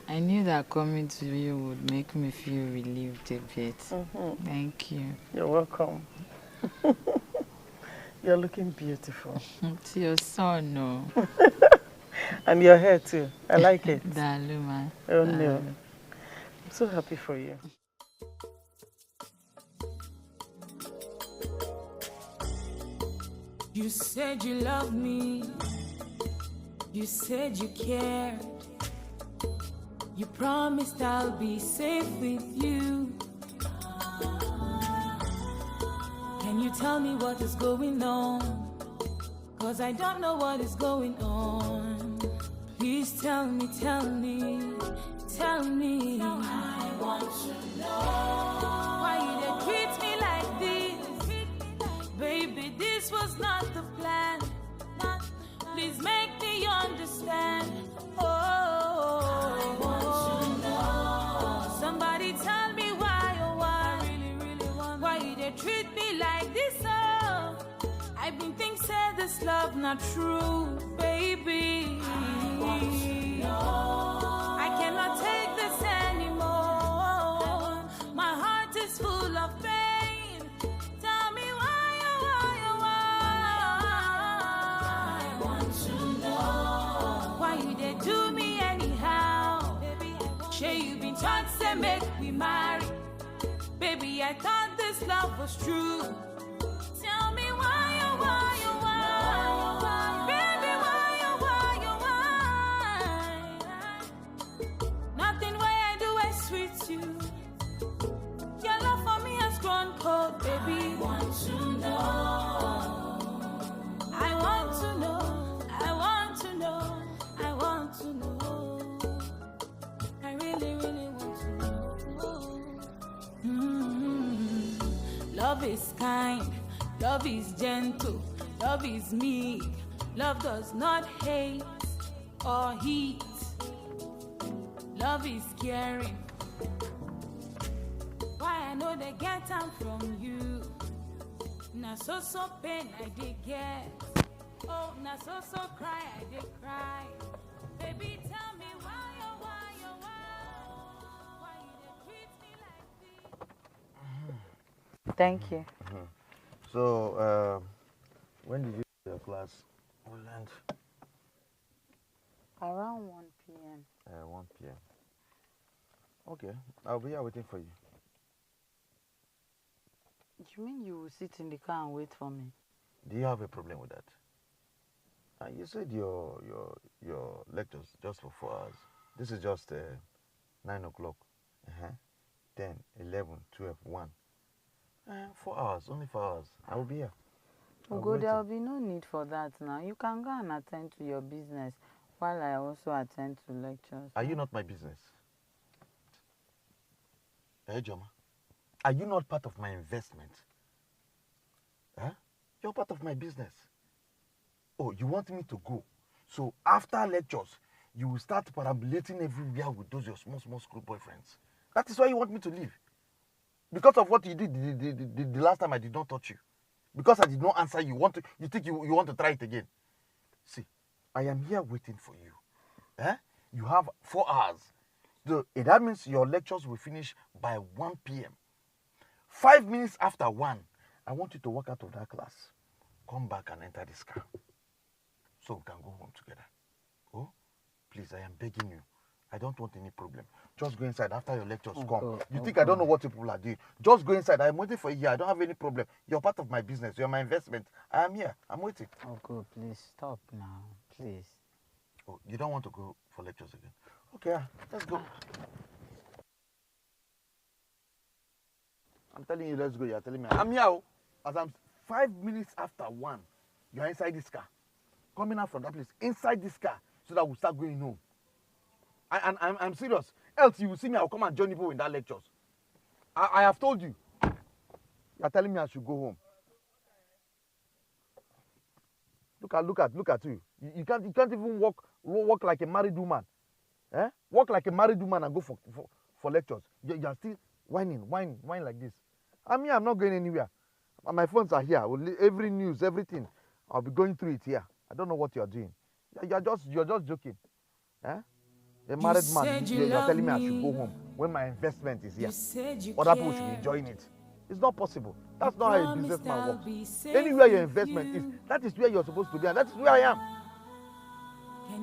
Speaker 4: I knew that coming to you would make me feel relieved a bit. Thank you.
Speaker 10: You're welcome. You're looking beautiful.
Speaker 4: It's your son, no.
Speaker 10: And your hair too. I like it.
Speaker 4: Daluma.
Speaker 10: Oh no. I'm so happy for you.
Speaker 13: You said you loved me. You said you cared. You promised I'll be safe with you. Can you tell me what is going on? 'Cause I don't know what is going on. Please tell me, tell me, tell me. I want to know why you did treat me like this. Baby, this was not the plan. Please make me understand. Oh, I want to know. Somebody tell me why, oh why. I really want. Why you did treat me like this? Oh, I've been thinking said this love not true, baby. I want to know. I cannot take this anymore. My heart is full of pain. Tell me why, oh why, oh why. I want to know why you did do me anyhow. Shay, you been taught to make we marry. Baby, I thought this love was true. Tell me why, oh why, oh why. Baby, why, oh why, oh why. Nothing way I do is sweet you. Your love for me has grown cold, baby. I want to know. I want to know. I want to know. I want to know. I really, really want to know. Love is kind. Love is gentle, love is meek, love does not hate or heat. Love is caring. Why I know they get them from you. Na so pain I did get. Oh, na so cry I did cry. Baby, tell me why, oh why, oh why. Why you dey treat me like this?
Speaker 4: Thank you.
Speaker 5: So, when did you do your class? Land.
Speaker 4: Around 1 p.m.
Speaker 5: 1 p.m. Okay, I'll be here waiting for you.
Speaker 4: You mean you will sit in the car and wait for me?
Speaker 5: Do you have a problem with that? You said your lectures just for 4 hours. This is just 9 o'clock. 10, 11, 12, 1. 4 hours, only 4 hours. I will be here.
Speaker 1: Ugo, there will be no need for that now. You can go and attend to your business while I also attend to lectures.
Speaker 5: Are you not my business? Hey, Joma. Are you not part of my investment? Huh? You're part of my business. Oh, you want me to go? So after lectures, you will start perambulating everywhere with those your small school boyfriends. That is why you want me to leave. Because of what you did the last time I did not touch you. Because I did not answer you. You think you want to try it again? See, I am here waiting for you. Eh? You have 4 hours. So that means your lectures will finish by 1 p.m. 5 minutes after 1, I want you to walk out of that class. Come back and enter this car. So we can go home together. Oh, please, I am begging you. I don't want any problem. Just go inside after your lectures come. You think I don't know what people are doing? Just go inside. I'm waiting for you here. I don't have any problem. You're part of my business. You're my investment. I am here. I'm waiting.
Speaker 1: Ugo, please stop now. Please.
Speaker 5: Oh, you don't want to go for lectures again? Okay, let's go. I'm telling you, let's go. You're telling me. I'm here. As I'm 5 minutes after 1, you're inside this car. Coming out from that place, inside this car, so that we'll start going home. I'm serious. Else you will see me, I'll come and join you in that lectures. I have told you. You're telling me I should go home. Look at you. You can't even walk like a married woman. Eh? Walk like a married woman and go for lectures. You're still whining like this. I'm here, I'm not going anywhere. My phones are here. Every news, everything. I'll be going through it here. I don't know what you're doing. You're just joking. Eh? A married man, you're telling me I should go home when my investment is here. Other people should be enjoying it. It's not possible. That's not how a businessman works. Anywhere your investment is, that is where you're supposed to be, and that is where I am.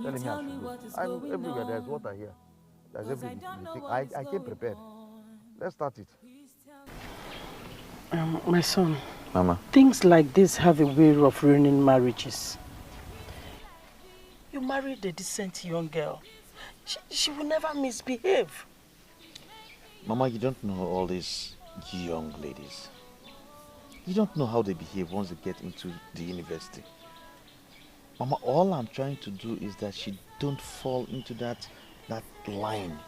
Speaker 5: Telling me I should go. I'm everywhere. There's water here. There's everything. I came prepared. Let's start it.
Speaker 10: My son.
Speaker 5: Mama.
Speaker 10: Things like this have a way of ruining marriages. You married a decent young girl. She will never misbehave.
Speaker 11: Mama, you don't know all these young ladies. You don't know how they behave once they get into the university. Mama, all I'm trying to do is that she don't fall into that line.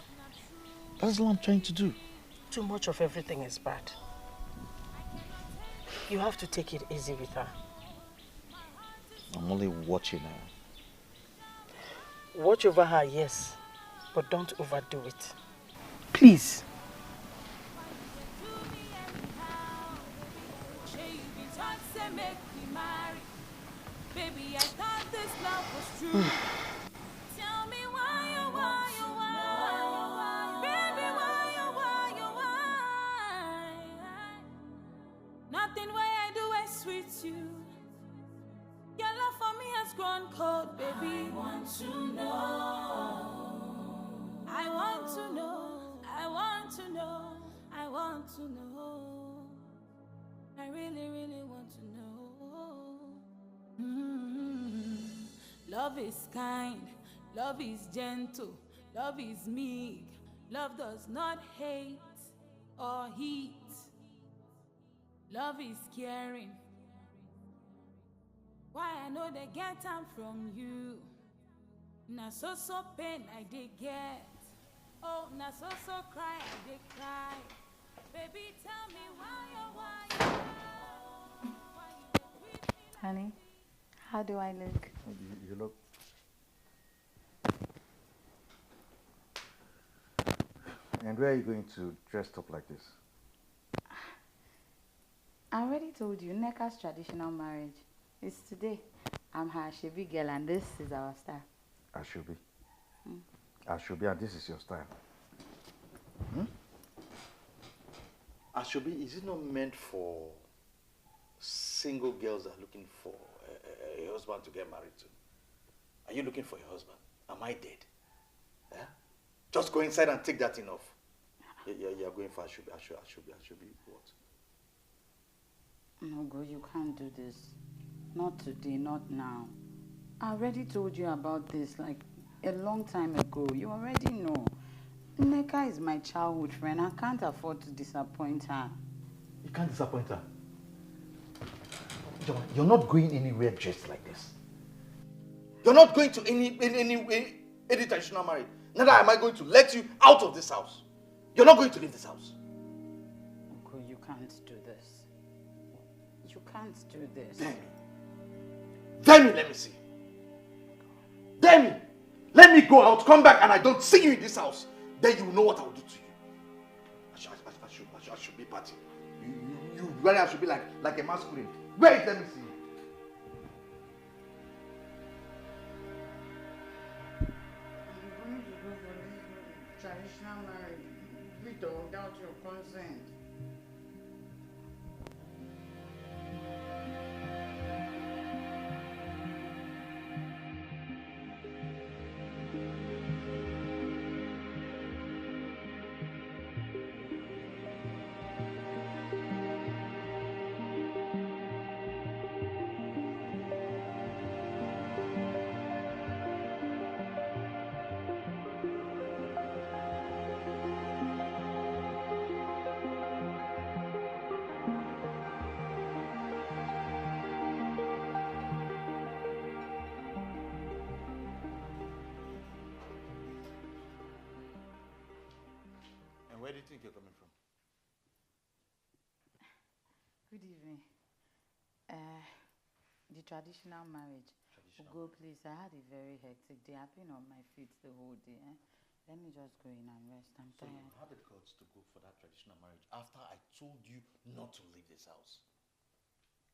Speaker 11: That's all I'm trying to do.
Speaker 10: Too much of everything is bad. You have to take it easy with her.
Speaker 11: I'm only watching her.
Speaker 10: Watch over her, yes, but don't overdo it. Please.
Speaker 13: Baby, I thought this love was true. Tell me why, baby, why? Nothing why I do I sweet you. Your love for me has grown cold, baby. I want to know. I want to know. I want to know. I want to know. I really, really want to know. Love is kind, love is gentle, love is meek, love does not hate or heat. Love is caring. Why I know they get them from you. Na so pain I did get. Oh, na so cry I did cry. Baby, tell me why.
Speaker 1: Honey, how do I look?
Speaker 5: You look... And where are you going to dress up like this?
Speaker 1: I already told you, Neka's traditional marriage. It's today. I'm her Ashobi girl and this is our style.
Speaker 5: Ashobi? Ashobi, and this is your style.
Speaker 11: Ashobi, is it not meant for single girls that are looking for a husband to get married to? Are you looking for a husband? Am I dead? Yeah? Just go inside and take that thing off. You're going for Ashobi what?
Speaker 1: No, girl, you can't do this. Not today, not now. I already told you about this like a long time ago. You already know. Neka is my childhood friend. I can't afford to disappoint her.
Speaker 5: You can't disappoint her. John, you're not going anywhere dressed like this.
Speaker 11: You're not going to any traditional marriage. Neither am I going to let you out of this house. You're not going to leave this house.
Speaker 4: Uncle, you can't do this. You can't do this.
Speaker 11: Dare me, let me see. Dare me. Let me go out, come back, and I don't see you in this house. Then you will know what I will do to you. I should be party. You really I should be like a masquerade. Wait, let me see.
Speaker 4: I'm going to go for this traditional marriage without your consent.
Speaker 11: Where do you think you're coming from?
Speaker 4: Good evening. The traditional marriage. Go, please. I had a very hectic day. I've been on my feet the whole day. Let me just go in and rest. I'm tired.
Speaker 11: So you had the guts to go for that traditional marriage after I told you not to leave this house.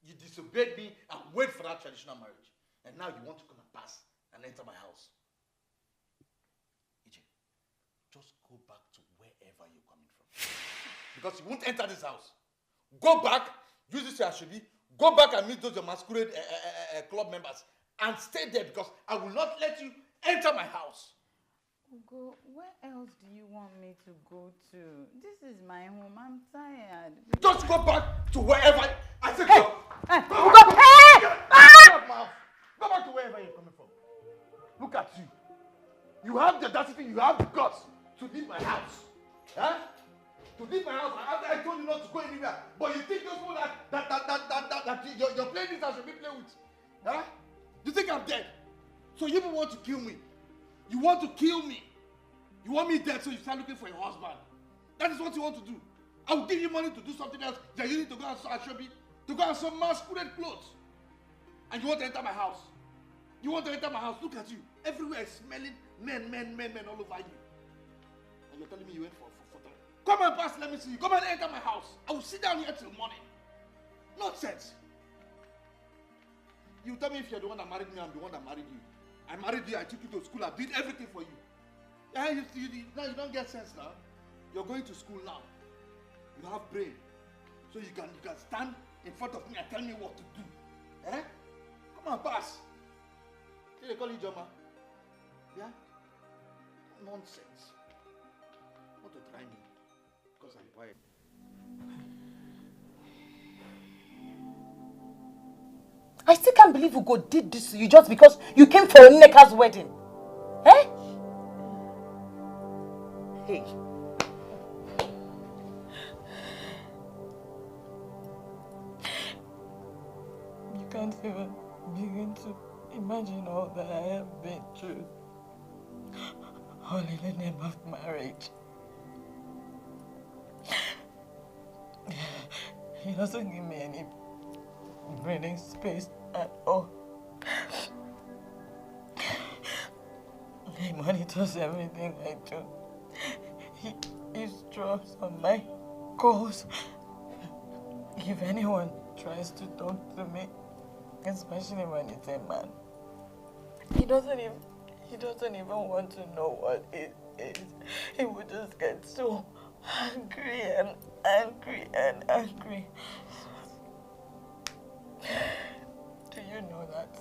Speaker 11: You disobeyed me and wait for that traditional marriage. And now you want to come and pass and enter my house. EJ, just go back to wherever you're coming from. Because you won't enter this house. Go back, use this as should be. Go back and meet those your masquerade club members and stay there because I will not let you enter my house.
Speaker 4: Ugo, where else do you want me to go to? This is my home. I'm tired.
Speaker 11: Just go back to wherever. I said
Speaker 4: Hey!
Speaker 11: go.
Speaker 4: Hey!
Speaker 11: Go,
Speaker 4: Ugo!
Speaker 11: go,
Speaker 4: Hey!
Speaker 11: go back to wherever you're coming from. Look at you. You have the audacity, you have the guts to leave my house. Huh? To leave my house after I told you not to go anywhere. But you think those people that you're playing this I should be playing with. Huh? You think I'm dead? So you people want to kill me. You want to kill me. You want me dead so you start looking for your husband. That is what you want to do. I will give you money to do something else that you need to go and shopping, to go and some masquerade clothes. And you want to enter my house. You want to enter my house. Look at you. Everywhere is smelling men all over you. And you're telling me you went for that. Come and pass, let me see you. Come and enter my house. I will sit down here till morning. Nonsense. You tell me if you're the one that married me, I'm the one that married you. I married you, I took you to school, I did everything for you. Yeah, now you don't get sense now. You're going to school now. You have brain. So you can stand in front of me and tell me what to do. Eh? Come on, pass. They call you Joma. Yeah? Nonsense. Want to try me because I'm quiet.
Speaker 3: I still can't believe Ugo did this to you just because you came for Nneka's wedding. Eh? Hey.
Speaker 10: You can't even begin to imagine all that I have been through. All in the name of marriage. He doesn't give me any breathing space at all. He monitors everything I do. He eavesdrops on my calls. If anyone tries to talk to me, especially when it's a man, he doesn't even want to know what it is. He would just get so angry and angry and angry. Do you know that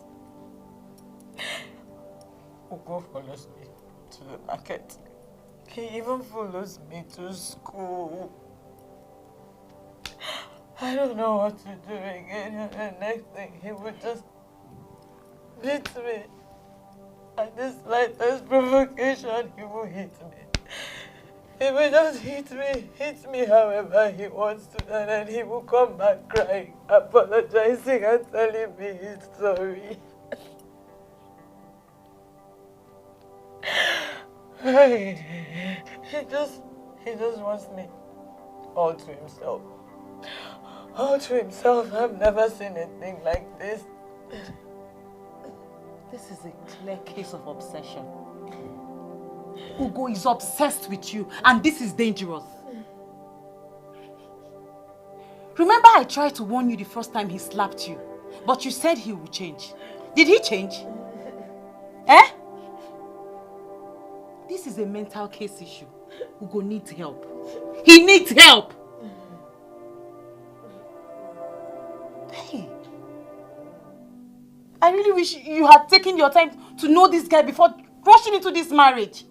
Speaker 10: Ugo follows me to the market? He even follows me to school. I don't know what to do again, and the next thing he would just beat me. At the slightest provocation, he will hit me.
Speaker 4: He will just hit me however he wants to, and then he will come back crying, apologizing and telling me he's sorry. He just wants me all to himself. All to himself. I've never seen anything like this.
Speaker 3: This is a clear case of obsession. Ugo is obsessed with you, and this is dangerous. Remember I tried to warn you the first time he slapped you, but you said he would change. Did he change? Eh? This is a mental case issue. Ugo needs help. He needs help! Hey! I really wish you had taken your time to know this guy before rushing into this marriage.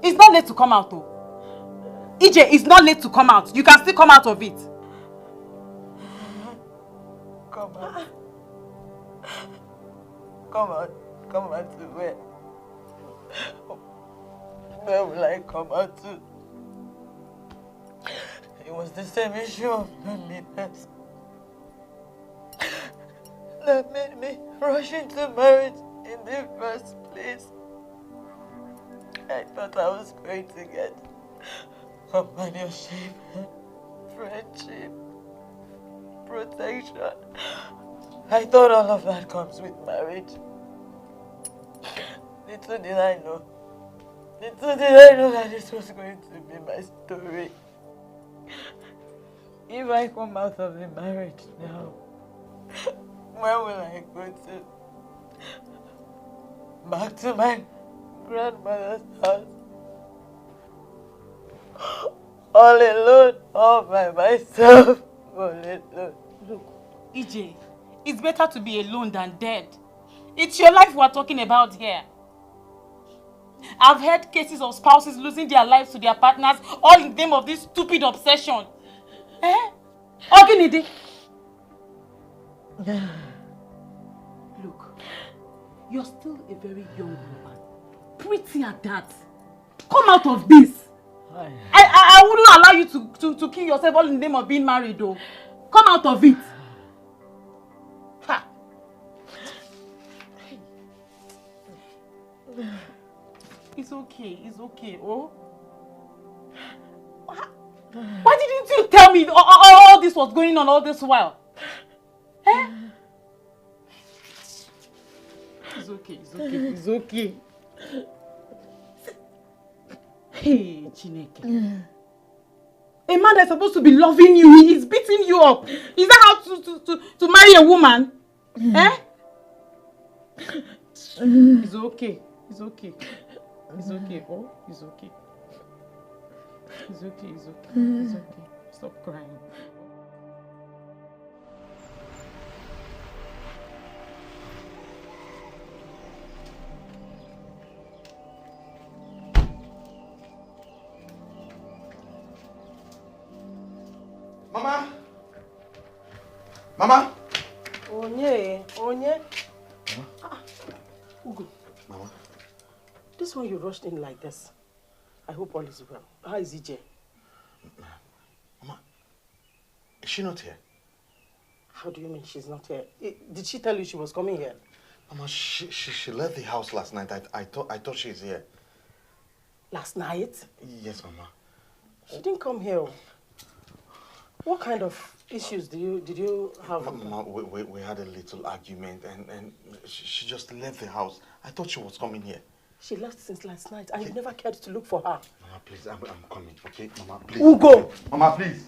Speaker 3: It's not late to come out though. EJ, it's not late to come out. You can still come out of it.
Speaker 4: Come out. Come out. Come out to where? Where will I come out to? It was the same issue of loneliness that made me rush into marriage in the first place. I thought I was going to get companionship, friendship, protection. I thought all of that comes with marriage. Little did I know. Little did I know that this was going to be my story. If I come out of the marriage now, where will I go to? Back to my grandmother's house. All alone, all by myself, all alone.
Speaker 3: Look, EJ, it's better to be alone than dead. It's your life we're talking about here. I've heard cases of spouses losing their lives to their partners, all in the name of this stupid obsession. Eh? Oginidi. Look, you're still a very young woman. Pretty at that. Come out of this. I wouldn't allow you to kill yourself all in the name of being married though. Come out of it. Ha. It's okay, oh? Why didn't you tell me all this was going on all this while? Eh? It's okay. Hey, Chineke. A man that's supposed to be loving you, he is beating you up. Is that how to marry a woman? Eh? It's okay. Oh, it's okay. It's okay. Stop crying.
Speaker 11: Mama?
Speaker 10: Onye.
Speaker 11: Mama?
Speaker 10: Ugo.
Speaker 11: Mama?
Speaker 10: This one you rushed in like this. I hope all is well. How is EJ?
Speaker 11: Mama, is she not here?
Speaker 10: How do you mean she's not here? Did she tell you she was coming here?
Speaker 11: Mama, she left the house last night. I thought she's here.
Speaker 10: Last night?
Speaker 11: Yes, Mama.
Speaker 10: She didn't come here. What kind of issues did you have?
Speaker 11: Mama, we had a little argument and she just left the house. I thought she was coming here.
Speaker 10: She left since last night and you never cared to look for her.
Speaker 11: Mama, please, I'm coming, okay? Mama, please.
Speaker 10: Ugo!
Speaker 11: Mama, please.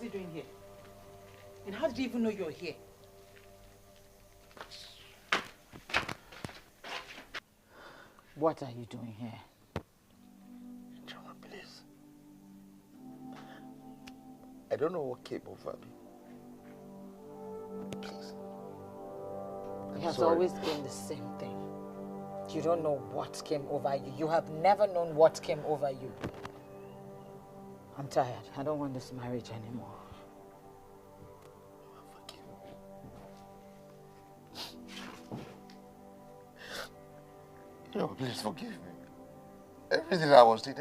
Speaker 3: he doing here? And how did he even know you're here?
Speaker 1: What are you doing here?
Speaker 11: Joma, please. I don't know what came over me. Please.
Speaker 1: It has always been the same thing. You don't know what came over you. You have never known what came over you. I'm tired. I don't want this marriage anymore.
Speaker 11: No, please forgive me. Everything I was doing,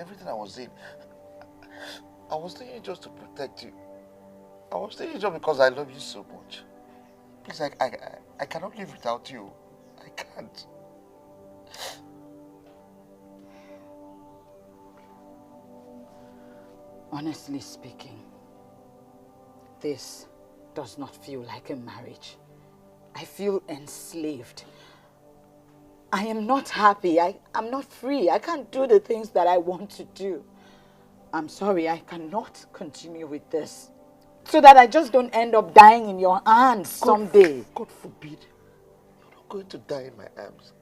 Speaker 11: I was doing it just to protect you. I was doing it just because I love you so much. Please, I cannot live without you. I can't.
Speaker 1: Honestly speaking, this does not feel like a marriage. I feel enslaved. I am not happy. I'm not free. I can't do the things that I want to do. I'm sorry, I cannot continue with this. So that I just don't end up dying in your arms someday.
Speaker 11: God forbid. You're not going to die in my arms.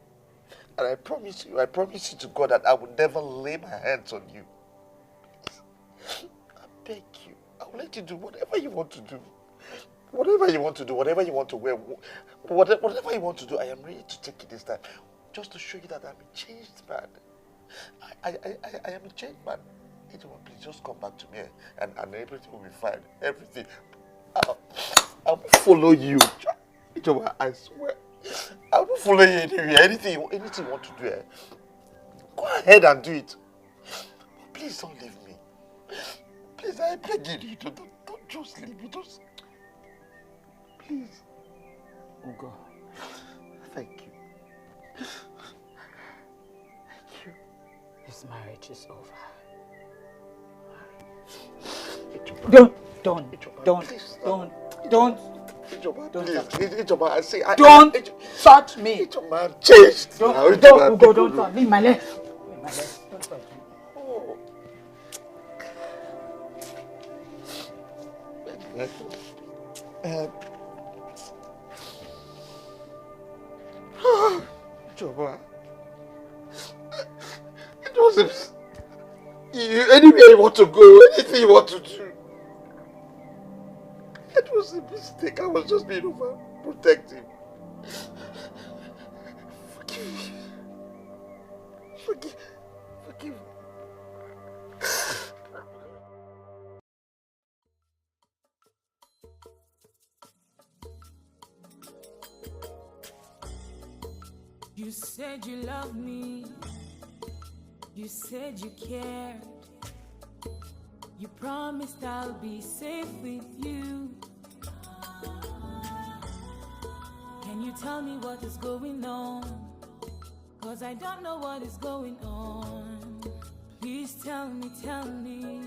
Speaker 11: And I promise you to God that I would never lay my hands on you. I beg you. I will let you do whatever you want to do. Whatever you want to do, whatever you want to wear, whatever you want to do, I am ready to take it this time. Just to show you that I'm a changed man. I am a changed man. Please just come back to me and everything will be fine. Everything. I will follow you. I swear. I will follow you anywhere. Anything you want to do. Go ahead and do it. But please don't leave me. Please, I beg you. Don't just leave me. Just... Please.
Speaker 1: Ugo.
Speaker 11: Thank you.
Speaker 1: Thank you. This marriage is over. Don't touch me.
Speaker 11: I'm changed.
Speaker 1: Don't touch me. My legs. Don't touch me.
Speaker 11: Joba, it wasn't anywhere you want to go, anything you want to do. It was a mistake. I was just being overprotective. Forgive me. Forgive me.
Speaker 13: You said you loved me. You said you cared. You promised I'll be safe with you. Can you tell me what is going on? 'Cause I don't know what is going on. Please tell me, tell me,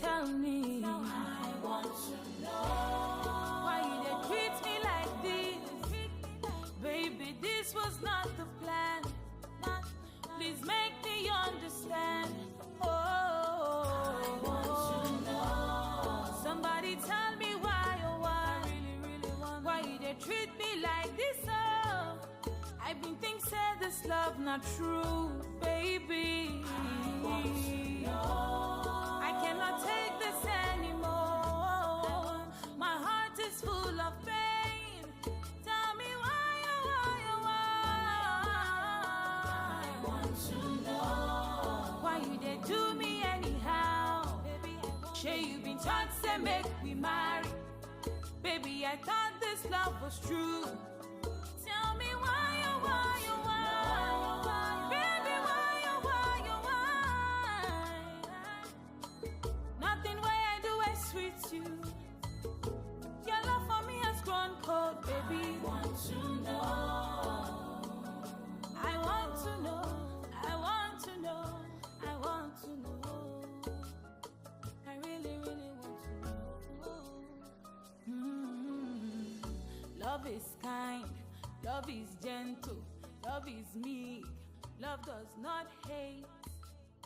Speaker 13: tell me. Now I want to know why you did treat me like this. Baby, this was not the plan. Please make me understand. Oh, I want to know. Somebody tell me why, oh why. I really want. Why you they treat me like this? Oh, I've been thinking said this love not true, baby. I want to know. I cannot take this anymore. My heart is full of pain. Tell me why, oh why. I want to know why you they do me anyhow. Baby, sure you been taught to make we marry. Baby, I thought this love was true. Tell me why, oh why, oh why. Baby, why, oh why, oh why. Nothing way I do is sweet you. Your love for me has grown cold, baby. I want to know. I want to know. I want to know. I want to know. I really, really want to know. Love is kind. Love is gentle. Love is meek. Love does not hate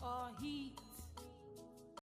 Speaker 13: or heat.